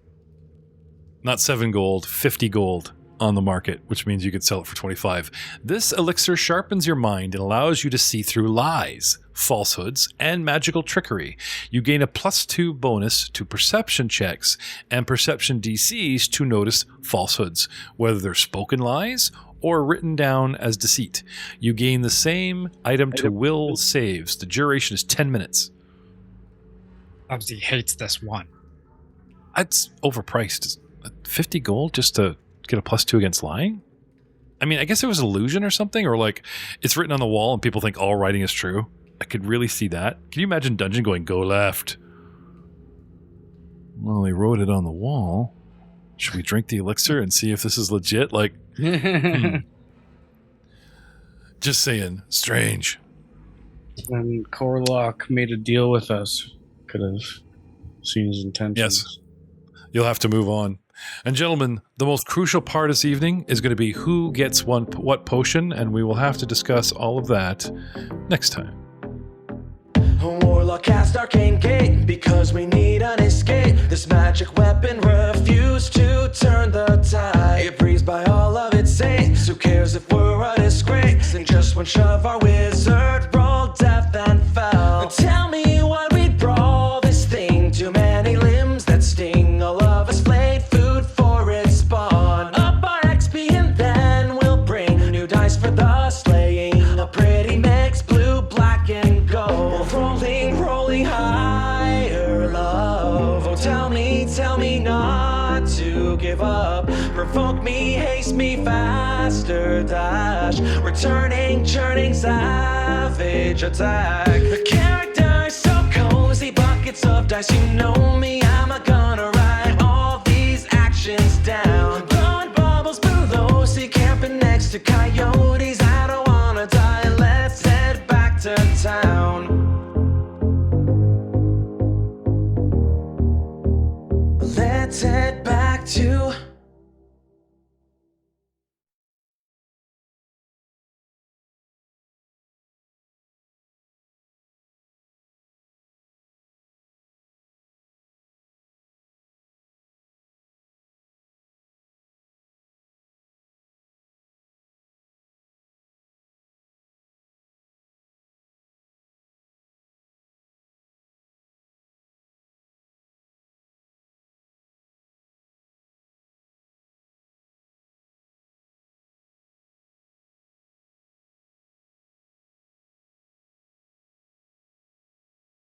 Not 7 gold, 50 gold on the market, which means you could sell it for 25. This elixir sharpens your mind and allows you to see through lies, falsehoods, and magical trickery. You gain a +2 bonus to perception checks and perception DCs to notice falsehoods, whether they're spoken lies or written down as deceit. You gain the same item to will saves. The duration is 10 minutes. Bubsy hates this one. That's overpriced. 50 gold just to get a +2 against lying? I mean, I guess it was illusion or something, or like it's written on the wall and people think all writing is true. I could really see that. Can you imagine Dungeon going, go left? Well, they wrote it on the wall. Should we drink the elixir and see if this is legit? Like, just saying, strange. When Corlock made a deal with us, could have seen his intentions. Yes. You'll have to move on. And gentlemen, the most crucial part this evening is going to be who gets what potion, and we will have to discuss all of that next time. Warlock cast arcane gate because we need an escape. This magic weapon refused to turn the tide. It breathes by all of its saints. Who cares if we're a disgrace? In just one shove, our wizard rolled death and fell. Tell me why we brawl this thing. Too many limbs that sting. All of us flayed food for its spawn. Up our XP and then we'll bring new dice for the slaying. A pretty mix, blue, black, and gold. Rolling higher, love. Oh, tell me not to give up. Provoke me, haste me, faster dash. Returning, churning, savage attack. The character is so cozy, buckets of dice. You know me, I'm a gunner.